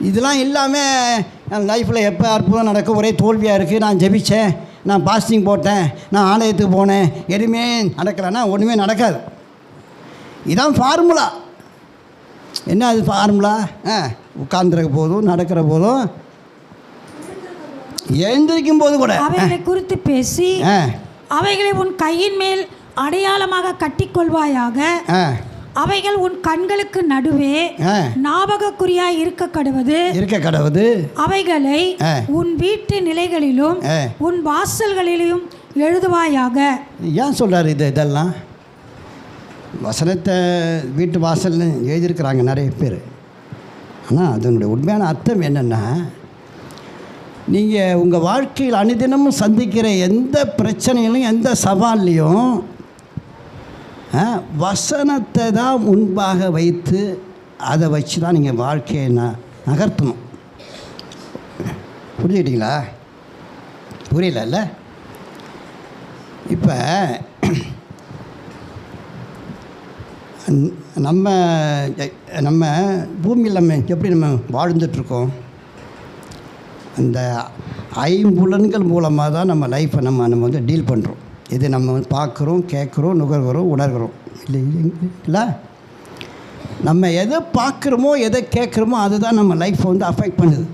இதெல்லாம் இல்லாமல் லைஃப்பில் எப்போ அற்புதம் நடக்கும், ஒரே தோல்வியாக இருக்குது, நான் ஜெபித்தேன், நான் பாஸ்டிங் போட்டேன், நான் ஆலயத்துக்கு போனேன், எதுவுமே நடக்கலைன்னா ஒன்றுமே நடக்காது. இதுதான் ஃபார்முலா. என்ன அது ஃபார்முலா? உட்கார்ந்துருக்க போதும், நடக்கிற போதும், எழுந்திருக்கும் போது கூட அவைகளை குறித்து பேசி அவைகளை உன் கையின் மேல் அடையாளமாக கட்டிக்கொள்வாயாக. அவைகள் உன் கண்களுக்கு நடுவே ஞாபகக்குறியாய் இருக்க கடவது. அவைகளை உன் வீட்டு நிலைகளிலும் உன் வாசல்களிலும் எழுதுவாயாக. ஏன் சொல்றாரு இதெல்லாம்? வசனத்தை வீட்டு வாசல்னு எழுதியிருக்கிறாங்க நிறைய பேர். ஆனால் அதனுடைய உண்மையான அர்த்தம் என்னென்னா, நீங்கள் உங்கள் வாழ்க்கையில் அனுதினமும் சந்திக்கிற எந்த பிரச்சனையிலும் எந்த சவால்லையும் வசனத்தை தான் முன்பாக வைத்து அதை வச்சு தான் நீங்கள் வாழ்க்கையை நகர்த்தணும். புரிஞ்சுக்கிட்டீங்களா? புரியல. இப்போ நம்ம நம்ம பூமியில் நம்ம எப்படி நம்ம வாழ்ந்துட்டுருக்கோம், அந்த ஐம்புலன்கள் மூலமாக தான் நம்ம லைஃப்பை நம்ம வந்து டீல் பண்ணுறோம். இது நம்ம பார்க்குறோம், கேட்குறோம், நுகர்கிறோம், உணர்கிறோம். இல்லை நம்ம எதை பார்க்குறோமோ எதை கேட்குறோமோ அதுதான் நம்ம லைஃப்பை வந்து அஃபெக்ட் பண்ணுது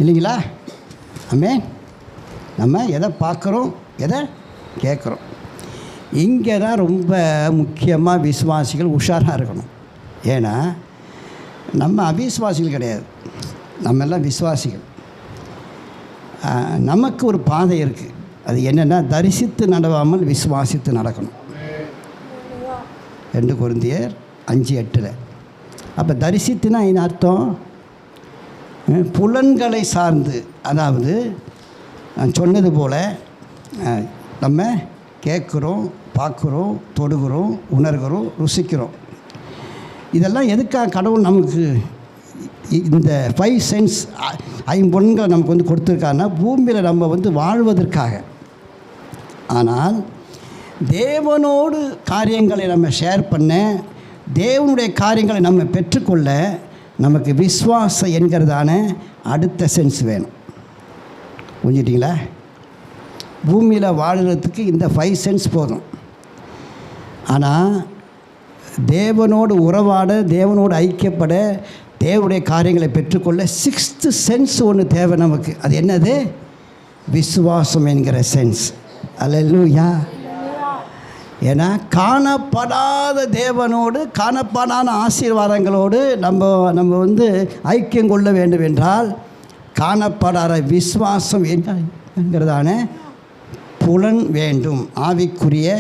இல்லைங்களா? ஆமென். நம்ம எதை பார்க்குறோம் எதை கேட்குறோம். இங்கே தான் ரொம்ப முக்கியமாக விசுவாசிகள் உஷாராக இருக்கணும். ஏன்னா நம்ம அவிசுவாசிகள் கிடையாது, நம்ம எல்லாம் விசுவாசிகள். நமக்கு ஒரு பாதை இருக்குது. அது என்னென்னா தரிசித்து நடவாமல் விசுவாசித்து நடக்கணும். 2 கொரிந்தியர் 5:8. அப்போ தரிசித்துனா என்ன அர்த்தம்? புலன்களை சார்ந்து, அதாவது நான் சொன்னது போல் நம்ம கேட்குறோம், பார்க்குறோம், தொடுகிறோம், உணர்கிறோம், ருசிக்கிறோம். இதெல்லாம் எதுக்காக கடவுள் நமக்கு இந்த 5 சென்ஸ் ஐம்பொன்களை நமக்கு வந்து கொடுத்துருக்காருன்னா பூமியில் நம்ம வந்து வாழ்வதற்காக. ஆனால் தேவனோடு காரியங்களை நம்ம ஷேர் பண்ண, தேவனுடைய காரியங்களை நம்ம பெற்றுக்கொள்ள நமக்கு விசுவாசம் என்கிறதான அடுத்த சென்ஸ் வேணும். புரிஞ்சிட்டிங்களா? பூமியில் வாழுறதுக்கு இந்த 5 சென்ஸ் போதும். ஆனால் தேவனோடு உறவாட, தேவனோடு ஐக்கியப்பட, தேவனுடைய காரியங்களை பெற்றுக்கொள்ள 6th சென்ஸ் ஒன்று தேவை நமக்கு. அது என்னது? விசுவாசம் என்கிற சென்ஸ். அல்லேலூயா. ஏன்னா காணப்படாத தேவனோடு, காணப்படாத ஆசீர்வாதங்களோடு நம்ம வந்து ஐக்கியம் கொள்ள வேண்டும் என்றால் காணப்படாத விசுவாசம் என்கிறதான புலன் வேண்டும், ஆவிக்குரிய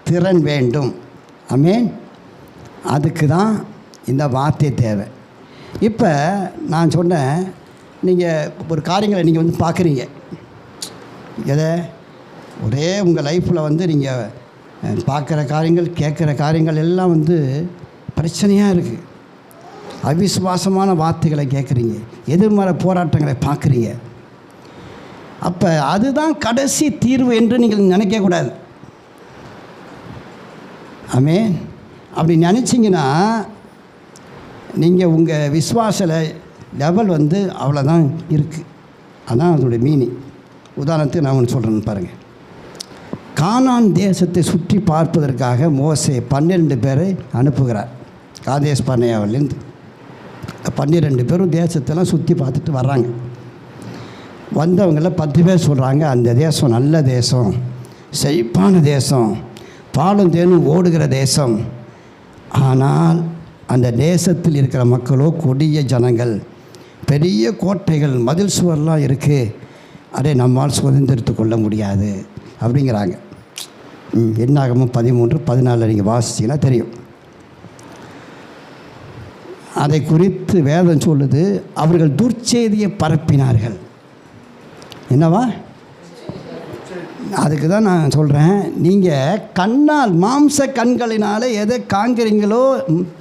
திறன் வேண்டும். ஆமென். அதுக்கு தான் இந்த வார்த்தை தேவை. இப்போ நான் சொன்னேன், நீங்கள் ஒரு காரியங்களை நீங்கள் வந்து பார்க்குறீங்க, எதை ஒரே உங்கள் லைஃப்பில் வந்து நீங்கள் பார்க்குற காரியங்கள், கேட்குற காரியங்கள் எல்லாம் வந்து பிரச்சனையாக இருக்குது. அவிசுவாசமான வார்த்தைகளை கேட்குறீங்க, எதிர்மறை போராட்டங்களை பார்க்குறீங்க. அப்போ அதுதான் கடைசி தீர்வு என்று நீங்கள் நினைக்கக்கூடாது. ஆமென். அப்படி நினச்சிங்கன்னா நீங்கள் உங்கள் விசுவாச லெவல் வந்து அவ்வளோதான் இருக்குது. அதான் அதோடைய மீனிங். உதாரணத்துக்கு நான் ஒன்று சொல்கிறேன்னு பாருங்கள். கானான் தேசத்தை சுற்றி பார்ப்பதற்காக மோசே 12 பேரை அனுப்புகிறார். காதேஸ் பர்னேயாவிலேருந்து 12 பேரும் தேசத்தெல்லாம் சுற்றி பார்த்துட்டு வர்றாங்க. வந்தவங்களில் 10 பேர் சொல்கிறாங்க, அந்த தேசம் நல்ல தேசம், செழிப்பான தேசம், பாலும் தேனும் ஓடுகிற தேசம். ஆனால் அந்த தேசத்தில் இருக்கிற மக்களோ கொடிய ஜனங்கள், பெரிய கோட்டைகள், மதில் சுவர்லாம் இருக்குது, அதை நம்மால் சுதந்திரித்து கொள்ள முடியாது அப்படிங்கிறாங்க. என்னாகமும் 13:14 நீங்கள் வாசிச்சிங்கன்னா தெரியும். அதை குறித்து வேதம் சொல்லுது, அவர்கள் துர்ச்செய்தியை பரப்பினார்கள். என்னவா? அதுக்கு தான் நான் சொல்கிறேன், நீங்கள் கண்ணால், மாம்ச கண்களினால் எதை காண்கிறீங்களோ,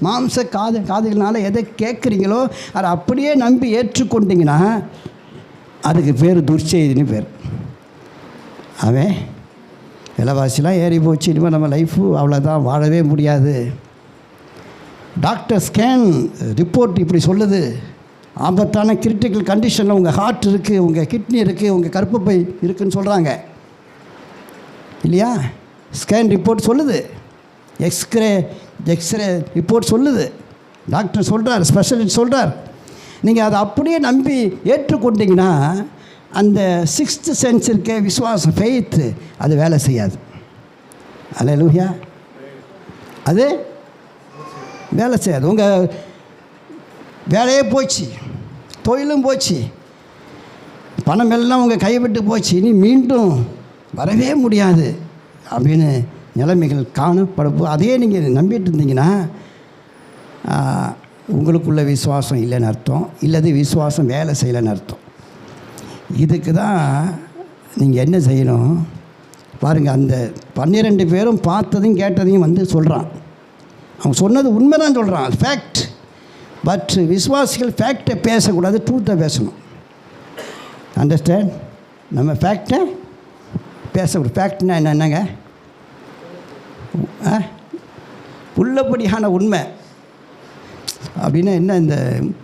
மாம்ச காதுகளினால் எதை கேட்குறீங்களோ அதை அப்படியே நம்பி ஏற்றுக்கொண்டீங்கன்னா அதுக்கு பேர் துர்ச்செய்தின்னு பேர். அவன் விலைவாசிலாம் ஏறி போச்சு, இனிமேல் நம்ம லைஃபு அவ்வளோதான், வாழவே முடியாது. டாக்டர் ஸ்கேன் ரிப்போர்ட் இப்படி சொல்லுது, ஆபத்தான கிரிட்டிக்கல் கண்டிஷனில் உங்கள் ஹார்ட் இருக்குது, உங்கள் கிட்னி இருக்குது, உங்கள் கர்ப்பப்பை இருக்குதுன்னு சொல்கிறாங்க இல்லையா? ஸ்கேன் ரிப்போர்ட் சொல்லுது, எக்ஸ்ரே ரிப்போர்ட் சொல்லுது, டாக்டர் சொல்கிறார், ஸ்பெஷலிஸ்ட் சொல்கிறார். நீங்கள் அதை அப்படியே நம்பி ஏற்றுக்கொண்டீங்கன்னா அந்த 6th சென்ஸ் இருக்க விசுவாசம், ஃபெய்த்து, அது வேலை செய்யாது. அல்லேலூயா. அது வேலை செய்யாது. உங்கள் வேலையே போச்சு, தொழிலும் போச்சு, பணம் எல்லாம் உங்கள் கைவிட்டு போச்சு, இனி மீண்டும் வரவே முடியாது அப்படின்னு நிலைமைகள் காணப்படும். அதையே நீங்கள் நம்பிட்டு இருந்தீங்கன்னா உங்களுக்குள்ள விசுவாசம் இல்லைன்னு அர்த்தம், இல்லது விசுவாசம் வேலை செய்யலைன்னு அர்த்தம். இதுக்கு தான் நீங்கள் என்ன செய்யணும் பாருங்கள். அந்த 12 பேரும் பார்த்ததையும் கேட்டதையும் வந்து சொல்கிறான். அவன் சொன்னது உண்மை தான் சொல்கிறான், அது ஃபேக்ட். பட் விசுவாசிகள் ஃபேக்டை பேசக்கூடாது, ட்ரூத்தை பேசணும். அண்டர்ஸ்டாண்ட்? நம்ம ஃபேக்டை பேசக்கூடாது. ஃபேக்ட்னா என்னங்க? உள்ளபடியான உண்மை அப்படின்னா என்ன? இந்த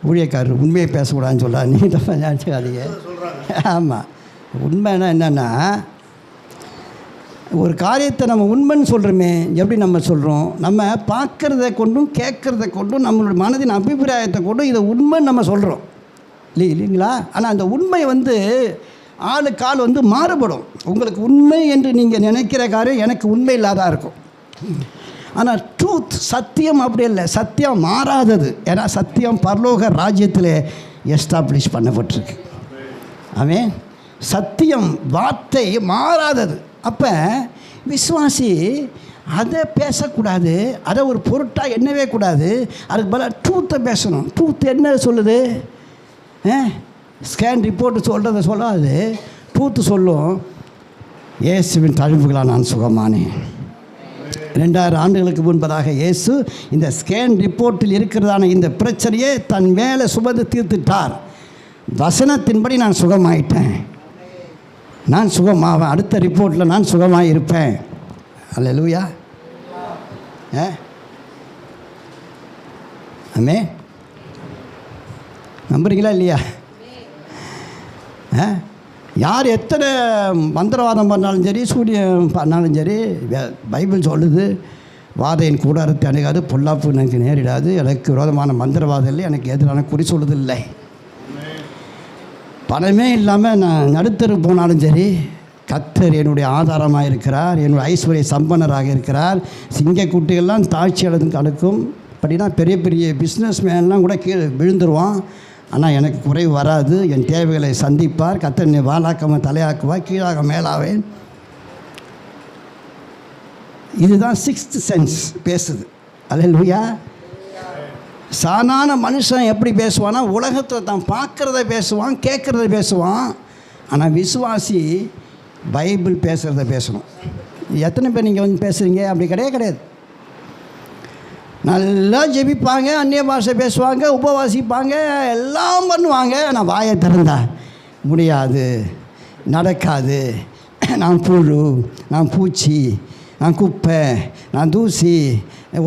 ஊழியக்காரர் உண்மையை பேசக்கூடாதுன்னு சொல்கிறா. நீ தப்பா நினச்சிக்காதீங்க. ஆமாம், உண்மைன்னா என்னென்னா, ஒரு காரியத்தை நம்ம உண்மைன்னு சொல்கிறோமே, எப்படி நம்ம சொல்கிறோம்? நம்ம பார்க்குறத கொண்டும் கேட்குறத கொண்டும் நம்மளுடைய மனதின் அபிப்பிராயத்தை கொண்டும் இதை உண்மைன்னு நம்ம சொல்கிறோம் இல்லைங்களா? ஆனால் அந்த உண்மை ஆளுக்கு ஆள் மாறுபடும். உங்களுக்கு உண்மை என்று நீங்கள் நினைக்கிற காரியம் எனக்கு உண்மை இல்லாதான் இருக்கும். ஆனால் ட்ரூத், சத்தியம் அப்படி இல்லை. சத்தியம் மாறாதது. ஏன்னா சத்தியம் பரலோக ராஜ்யத்தில் எஸ்டாப்ளிஷ் பண்ணப்பட்டிருக்கு. ஆமென். சத்தியம் வார்த்தை மாறாதது. அப்போ விசுவாசி அதை பேசக்கூடாது, அதை ஒரு பொருட்டாக எண்ணவே கூடாது. அதுக்கு பதிலாக ட்ரூத்தை பேசணும். ட்ரூத் என்ன சொல்லுது? ஸ்கேன் ரிப்போர்ட்டு சொல்கிறத சொல்லாது, ட்ரூத்து சொல்லும். இயேசுவின் தழும்புகளால் நான் சுகமானேன். 2000 ஆண்டுகளுக்கு முன்பதாக இயேசு இந்த ஸ்கேன் ரிப்போர்ட்டில் இருக்கிறதான இந்த பிரச்சனையை தன் மேலே சுமந்து தீர்த்துட்டார். வசனத்தின்படி நான் சுகமாயிட்டேன், நான் சுகமாவேன், அடுத்த ரிப்போர்ட்டில் நான் சுகமாக இருப்பேன். அல்லேலூயா. ஆமென். நம்புறீங்களா இல்லையா? யார் எத்தனை மந்திரவாதம் பண்ணாலும் சரி, சூரியன் பண்ணாலும் சரி, பைபிள் சொல்லுது, வாதையின் கூடாரத்தை அணுகாது, பொல்லாப்பு எனக்கு நேரிடாது, எனக்கு விரோதமான மந்திரவாதம் இல்லை, எனக்கு எதிரான குறி சொல்லுது இல்லை. பணமே இல்லாமல் நான் நடுத்தரு போனாலும் சரி, கர்த்தர் என்னுடைய ஆதாரமாக இருக்கிறார், என்னுடைய ஐஸ்வர்ய சம்பன்னராக இருக்கிறார். சிங்கக்குட்டிகள்லாம் தாழ்ச்சி அடுக்கும். அப்படின்னா பெரிய பெரிய பிஸ்னஸ் மேன்லாம் கூட கீழே விழுந்துருவான். ஆனால் எனக்கு குறைவு வராது. என் தேவைகளை சந்திப்பார். கர்த்தர் என்னை வாலாக்காமல் தலையாக்குவார், கீழாக மேலாவேன். இதுதான் 6th சென்ஸ் பேசுது. அல்லேலூயா. சாதாரண மனுஷன் எப்படி பேசுவான்னா, உலகத்தில் தான் பார்க்குறத பேசுவான், கேட்குறத பேசுவான். ஆனால் விசுவாசி பைபிள் பேசுகிறத பேசணும். எத்தனை பேர் நீங்கள் பேசுகிறீங்க? அப்படி கிடையாது. நல்லா ஜெபிப்பாங்க, அந்நிய பாஷை பேசுவாங்க, உபவாசிப்பாங்க, எல்லாம் பண்ணுவாங்க. நான் வாயை திறந்தா முடியாது, நடக்காது, நான் புழு, நான் பூச்சி, நான் குப்பை, நான் தூசி,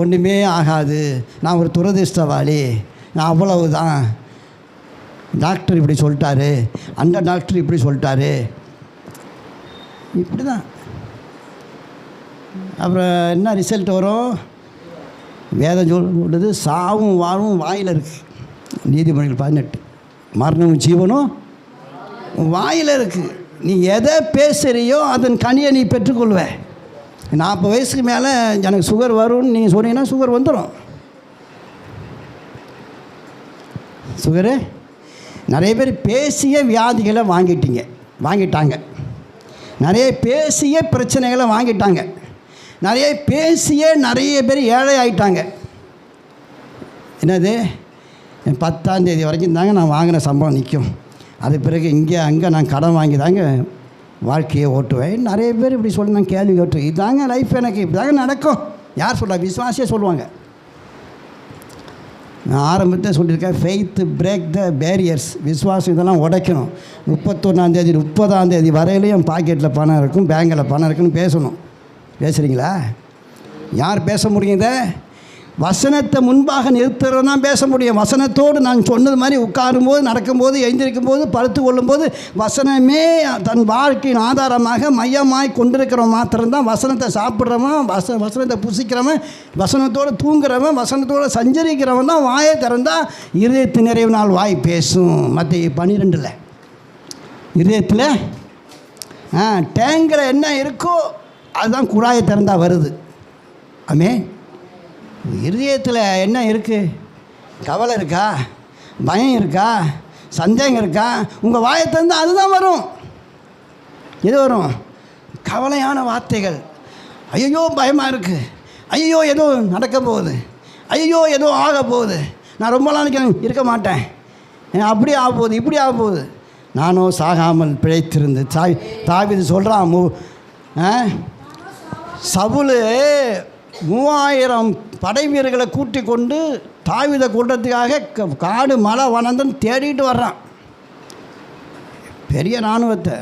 ஒன்றுமே ஆகாது, நான் ஒரு துரதிர்ஷ்டவாளி, நான் அவ்வளவுதான், டாக்டர் இப்படி சொல்லிட்டாரு, அந்த டாக்டர் இப்படி சொல்லிட்டாரு, இப்படி தான். அப்புறம் என்ன ரிசல்ட் வரும்? வேதம் சொல்லுது, சாவும் வாழும் வாயில் இருக்குது. நீதிமொழிகள் 18. மரணமும் ஜீவனும் வாயில் இருக்குது. நீ எதை பேசுகிறியோ அதன் கனியை நீ பெற்றுக்கொள்வ. 40 வயசுக்கு மேலே எனக்கு சுகர் வரும்னு நீங்கள் சொன்னீங்கன்னா சுகர் வந்துடும். சுகரு நிறைய பேர் பேசிய வியாதிகளை வாங்கிட்டாங்க. நிறைய பேசிய பிரச்சனைகளை வாங்கிட்டாங்க. நிறைய பேசிய நிறைய பேர் ஏழை ஆகிட்டாங்க. என்னது? 10ஆம் தேதி வரைக்கும் தாங்க நான் வாங்கின சம்பளம் நிற்கும், அது பிறகு இங்கே அங்கே நான் கடன் வாங்கி தாங்க வாழ்க்கையை ஓட்டுவேன். நிறைய பேர் இப்படி சொல்லி நான் கேள்வி கேட்டுருக்கேன். இதுதாங்க லைஃப், எனக்கு இப்படி தாங்க நடக்கும். யார் சொல்கிறா? விசுவாசியே சொல்லுவாங்க. நான் ஆரம்பத்தில் சொல்லியிருக்கேன், ஃபெய்த்து பிரேக் த பேரியர்ஸ். விசுவாசம் இதெல்லாம் உடைக்கணும். 31ஆம் தேதி 30ஆம் தேதி வரையிலையும் பாக்கெட்டில் பணம் இருக்கும், பேங்கில் பணம் இருக்குன்னு பேசணும். பேசுகிறீங்களா? யார் பேச முடியும்? இதை வசனத்தை முன்பாக நிறுத்துறது தான் பேச முடியும். வசனத்தோடு நான் சொன்னது மாதிரி உட்காரும்போது, நடக்கும்போது, எழுந்திருக்கும் போது, படுத்து கொள்ளும்போது வசனமே தன் வாழ்க்கையின் ஆதாரமாக மையமாய் கொண்டிருக்கிறவன் மாத்திரம்தான் வசனத்தை சாப்பிட்றவன், வசனத்தை புசிக்கிறவன், வசனத்தோடு தூங்குறவன், வசனத்தோடு சஞ்சரிக்கிறவன் தான் வாயை திறந்தால் இருதயத்து நிறைவினால் வாய் பேசும். மத்திய 12 இருதயத்தில் டேங்கில் என்ன இருக்கோ அதுதான் குழாயை திறந்தால் வருது. ஆமென். இருதயத்தில் என்ன இருக்குது? கவலை இருக்கா? பயம் இருக்கா? சந்தேகம் இருக்கா? உங்கள் வாயை திறந்தால் அதுதான் வரும். எது வரும்? கவலையான வார்த்தைகள். ஐயோ பயமாக இருக்குது, ஐயோ ஏதோ நடக்க போகுது, ஐயோ ஏதோ ஆக போகுது, நான் ரொம்ப நாளைக்கு இருக்க மாட்டேன், அப்படி ஆக போகுது, இப்படி ஆக போகுது. நானோ சாகாமல் பிழைத்திருந்து. தாவீது சொல்கிறான், சவுலு 3000 படை வீரர்களை கூட்டி கொண்டு தாவீதை கொள்றதுக்காக காடு மலை வனந்தன் தேடிட்டு வர்றான். பெரிய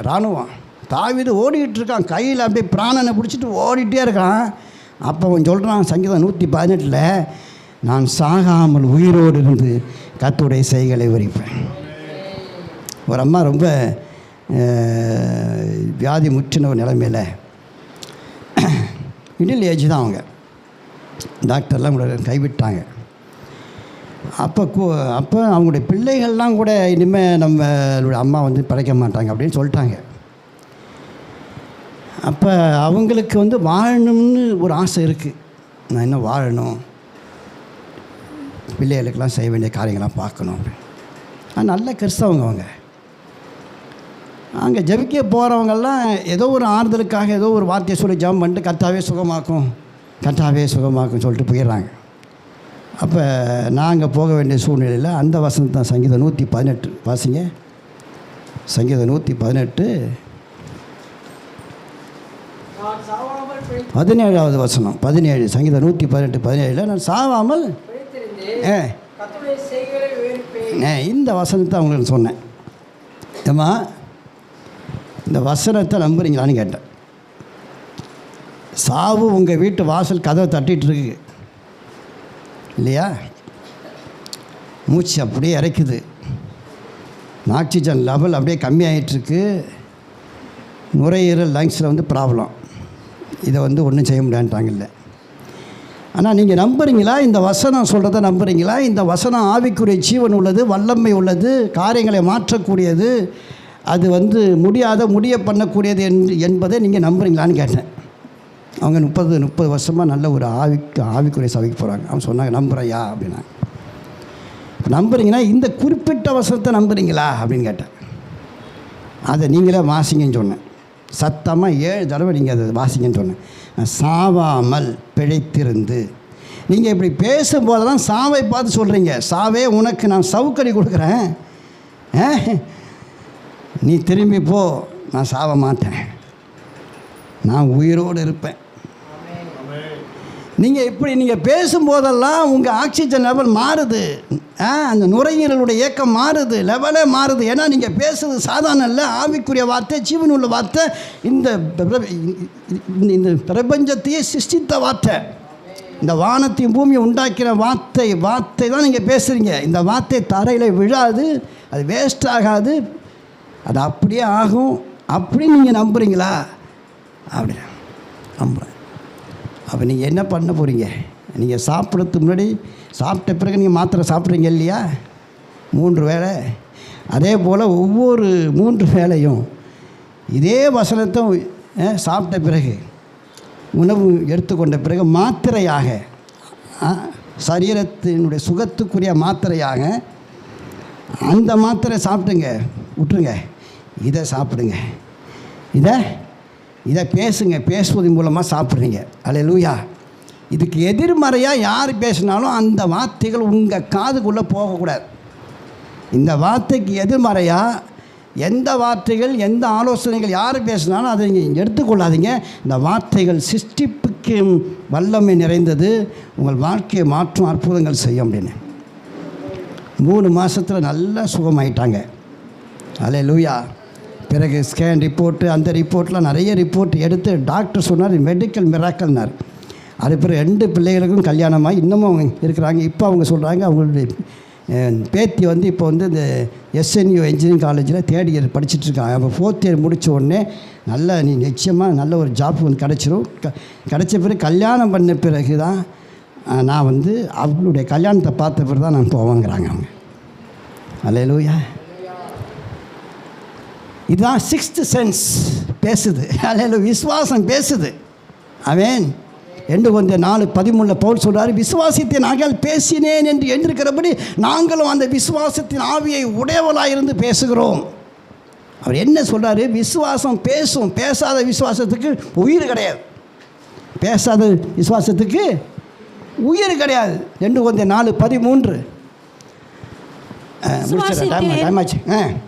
இராணுவம் தாவீது ஓடிக்கிட்டு இருக்கான், கையில் அப்படியே பிராணனை பிடிச்சிட்டு ஓடிட்டே இருக்கான். அப்போ அவன் சொல்கிறான் சங்கீதம் 118, நான் சாகாமல் உயிரோடு இருந்து கர்த்தருடைய செய்களை விவரிப்பேன். ஒரு அம்மா ரொம்ப வியாதி முற்றின ஒரு நிலைமையில், மிடில் ஏஜ் தான் அவங்க, டாக்டர்லாம் கூட கைவிட்டாங்க. அப்போ அவங்களுடைய பிள்ளைகள்லாம் கூட இனிமேல் நம்மளுடைய அம்மா வந்து பிழைக்க மாட்டாங்க அப்படின்னு சொல்லிட்டாங்க. அப்போ அவங்களுக்கு வந்து வாழணும்னு ஒரு ஆசை இருக்குது, நான் இன்னும் வாழணும், பிள்ளைகளுக்கெல்லாம் செய்ய வேண்டிய காரியங்கள்லாம் பார்க்கணும் அப்படின்னு. நல்ல கிறிஸ்தவங்க அவங்க. அங்கே ஜெபிக்க போகிறவங்கெல்லாம் ஏதோ ஒரு ஆறுதலுக்காக ஏதோ ஒரு வார்த்தையை சொல்லி ஜெபம் பண்ணிட்டு கர்த்தாவே சுகமாக்கும் சொல்லிட்டு போயிடுறாங்க. அப்போ நாங்கள் போக வேண்டிய சூழ்நிலையில் அந்த வசனம் தான் சங்கீதம் 118 வாசிங்க. சங்கீதம் 118 17வது வசனம். 17 சங்கீதம் 118:17 நான் சாவாமல் இந்த வசனத்தை அவங்களுக்கு சொன்னேன். ஏம்மா இந்த வசனத்தை நம்புறீங்களான்னு கேட்டேன். சாவு உங்கள் வீட்டு வாசல் கதவை தட்டிகிட்ருக்கு இல்லையா? மூச்சு அப்படியே இறைக்குது, ஆக்சிஜன் லெவல் அப்படியே கம்மியாகிட்டுருக்கு, நுரையீரல் லங்ஸில் வந்து ப்ராப்ளம், இதை வந்து ஒன்றும் செய்ய முடியான்ட்டாங்கல்ல. ஆனால் நீங்கள் நம்புறீங்களா? இந்த வசனம் சொல்கிறத நம்புறீங்களா? இந்த வசனம் ஆவிக்குரிய ஜீவன் உள்ளது, வல்லமை உள்ளது, காரியங்களை மாற்றக்கூடியது, அது வந்து முடிய பண்ணக்கூடியது என்பதை நீங்கள் நம்புறீங்களான்னு கேட்டேன். அவங்க 30 வருஷமாக நல்ல ஒரு ஆவிக்குரிய சபைக்கு போகிறாங்க. அவங்க சொன்னாங்க நம்புறையா அப்படின்னா. நம்புறீங்கன்னா இந்த குறிப்பிட்ட வசனத்தை நம்புறீங்களா அப்படின்னு கேட்டேன். அதை நீங்களே வாசிங்கன்னு சொன்னேன். சத்தமாக 7 தடவை நீங்கள் அதை வாசிங்கன்னு சொன்னேன். சாவாமல் பிழைத்திருந்து. நீங்கள் இப்படி பேசும்போதெல்லாம் சாவை பார்த்து சொல்கிறீங்க, சாவே உனக்கு நான் சவுக்கடி கொடுக்குறேன், நீ திரும்பி போ, நான் சாவ மாட்டேன், நான் உயிரோடு இருப்பேன். நீங்கள் பேசும்போதெல்லாம் உங்கள் ஆக்சிஜன் லெவல் மாறுது, அந்த நுரையீரலுடைய இயக்கம் மாறுது, லெவலே மாறுது. ஏன்னா நீங்கள் பேசுறது சாதாரண இல்லை, ஆவிக்குரிய வார்த்தை, ஜீவன் உள்ள வார்த்தை, இந்த பிரபஞ்சத்தையே சிருஷ்டித்த வார்த்தை, இந்த வானத்தையும் பூமியை உண்டாக்கிற வார்த்தை தான் நீங்கள் பேசுகிறீங்க. இந்த வார்த்தை தரையில் விழாது, அது வேஸ்ட் ஆகாது, அது அப்படியே ஆகும். அப்படி நீங்கள் நம்புகிறீங்களா? அப்படி நம்புகிறேன். அப்போ நீங்கள் என்ன பண்ண போகிறீங்க? நீங்கள் சாப்பிட்றதுக்கு முன்னாடி, சாப்பிட்ட பிறகு நீங்கள் மாத்திரை சாப்பிட்றீங்க இல்லையா, 3 வேளை. அதே போல் ஒவ்வொரு 3 வேளையும் இதே வசனத்தை சாப்பிட்ட பிறகு, உணவு எடுத்துக்கொண்ட பிறகு மாத்திரையாக, சரீரத்தினுடைய சுகத்துக்குரிய மாத்திரையாக அந்த மாத்திரை சாப்பிட்டுங்க, விட்டுருங்க, இதை சாப்பிடுங்க, இதை பேசுவதன் மூலமாக சாப்பிட்றீங்க. அல்லேலூயா. இதுக்கு எதிர்மறையாக யார் பேசினாலும் அந்த வார்த்தைகள் உங்கள் காதுக்குள்ளே போகக்கூடாது. இந்த வார்த்தைக்கு எதிர்மறையாக எந்த வார்த்தைகள், எந்த ஆலோசனைகள் யார் பேசினாலும் அதை நீங்கள் எடுத்துக்கொள்ளாதீங்க. இந்த வார்த்தைகள் சிருஷ்டிப்புக்கு வல்லமை நிறைந்தது, உங்கள் வாழ்க்கையை மாற்றும் அற்புதங்கள் செய்யும் அப்படின்னு. 3 மாதத்தில் நல்லா சுகமாயிட்டாங்க. அல்லேலூயா. பிறகு ஸ்கேன் ரிப்போர்ட்டு, அந்த ரிப்போர்ட்லாம் நிறைய ரிப்போர்ட் எடுத்து டாக்டர் சொன்னார் மெடிக்கல் மிராக்கல்னார். அது பிறகு 2 பிள்ளைகளுக்கும் கல்யாணமாக இன்னமும் அவங்க இருக்கிறாங்க. இப்போ அவங்க சொல்கிறாங்க, அவங்களுடைய பேத்தி வந்து இப்போ வந்து இந்த SNU இன்ஜினியரிங் காலேஜில் 3rd இயர் படிச்சுட்ருக்காங்க. அப்போ 4th இயர் முடித்த உடனே நல்ல நீ நிச்சயமாக நல்ல ஒரு ஜாப் வந்து கிடச்சிரும். கிடச்ச பிறகு கல்யாணம் பண்ண பிறகு தான் நான் வந்து அவங்களுடைய கல்யாணத்தை பார்த்த பிறகு தான் நான் போவேங்கிறாங்க அவங்க. அல்லேலூயா. இதுதான் 6th சென்ஸ் பேசுது. அல்லேலூயா. விசுவாசம் பேசுது. ஆமென். 2 கொரிந்தியர் 4:13 பவுல் சொல்கிறார், விசுவாசத்தின் ஆகையால் பேசினேன் என்று எழுந்திருக்கிறபடி நாங்களும் அந்த விசுவாசத்தின் ஆவியை உடையவளாயிருந்து பேசுகிறோம். அவர் என்ன சொல்கிறாரு? விசுவாசம் பேசும். பேசாத விசுவாசத்துக்கு உயிர் கிடையாது. பேசாத விசுவாசத்துக்கு உயிர் கிடையாது. 2 கொரிந்தியர் 4:13.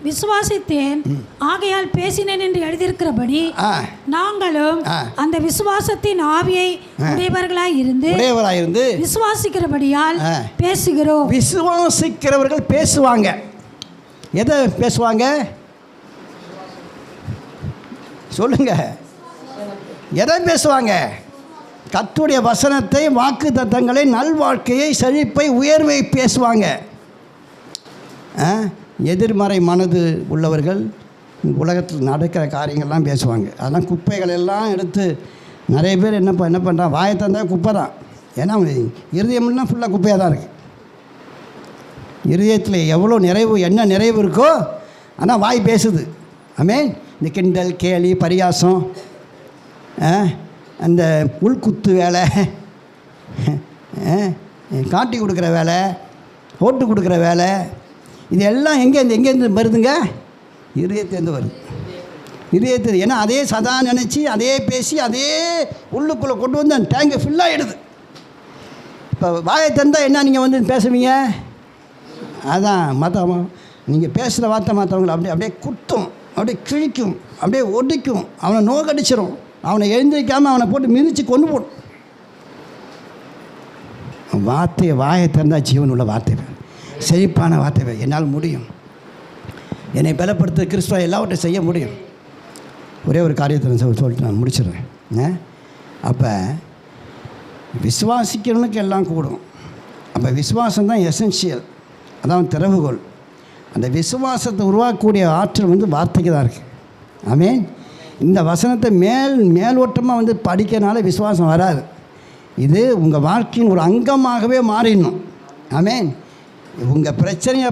விசுவாசித்தேன் ஆகையால் பேசினேன் என்று எழுதியிருக்கிறபடி நாங்களும் அந்த விசுவாசத்தின் ஆவியை உடையவர்களாய் இருந்து விசுவாசிக்கிறபடியால் பேசுகிறோம். விசுவாசிக்கிறவர்கள் பேசுவாங்க. எதை பேசுவாங்க? சொல்லுங்கள், எதை பேசுவாங்க? கர்த்தருடைய வசனத்தை, வாக்கு தத்தங்களை, நல்வாழ்க்கையை, செழிப்பை, உயர்வை பேசுவாங்க. எதிர்மறை மனது உள்ளவர்கள் உலகத்தில் நடக்கிற காரியங்கள்லாம் பேசுவாங்க. அதெல்லாம் குப்பைகள் எல்லாம் எடுத்து நிறைய பேர் என்ன பண்ணுறான், வாயை தந்தால் குப்பை தான். ஏன்னா இருதயம்லாம் ஃபுல்லாக குப்பையாக தான் இருக்குது. இருதயத்தில் எவ்வளோ நிறைவு, என்ன நிறைவு இருக்கோ ஆனால் வாய் பேசுது. ஆமென். இந்த கிண்டல், கேலி, பரியாசம், அந்த உள்குத்து வேலை, காட்டி கொடுக்குற வேலை, ஓட்டு கொடுக்குற வேலை, இது எல்லாம் எங்கேருந்து வருதுங்க? இதயத்துலேருந்து வருது. இதயத்தில். ஏன்னா அதே சதா நினச்சி, அதே பேசி, அதே உள்ளுக்குள்ளே கொண்டு வந்து அந்த டேங்கை ஃபுல்லாகிடுது. இப்போ வாயை தந்தால் என்ன நீங்கள் வந்து பேசுவீங்க? அதான் நீங்கள் பேசுகிற வார்த்தை மற்றவங்களை அப்படியே குத்தும், அப்படியே கிழிக்கும், அப்படியே ஒடிக்கும், அவனை நோக்கடிச்சிடும், அவனை எழுந்திரிக்காமல் அவனை போட்டு மிதித்து கொண்டு போடும். வாயை திறந்தால் ஜீவன் உள்ள வார்த்தை, செழிப்பான வார்த்தை. என்னால் முடியும், என்னை பலப்படுத்த கிறிஸ்துவ எல்லாவற்றையும் செய்ய முடியும். ஒரே ஒரு காரியத்தை சொல்லிட்டு நான் முடிச்சிடுறேன். அப்போ விசுவாசிக்கிறவனுக்கு எல்லாம் கூடும். அப்போ விசுவாசம் தான் எசென்ஷியல், அதான் திறவுகோல். அந்த விசுவாசத்தை உருவாக்கக்கூடிய ஆற்றல் வந்து வார்த்தைக்கு தான் இருக்குது. ஆமென். இந்த வசனத்தை மேலோட்டமாக படிக்கிறனால விசுவாசம் வராது. இது உங்கள் வாழ்க்கையின் ஒரு அங்கமாகவே மாறிடணும். ஆமென். உங்கள் பிரச்சனையை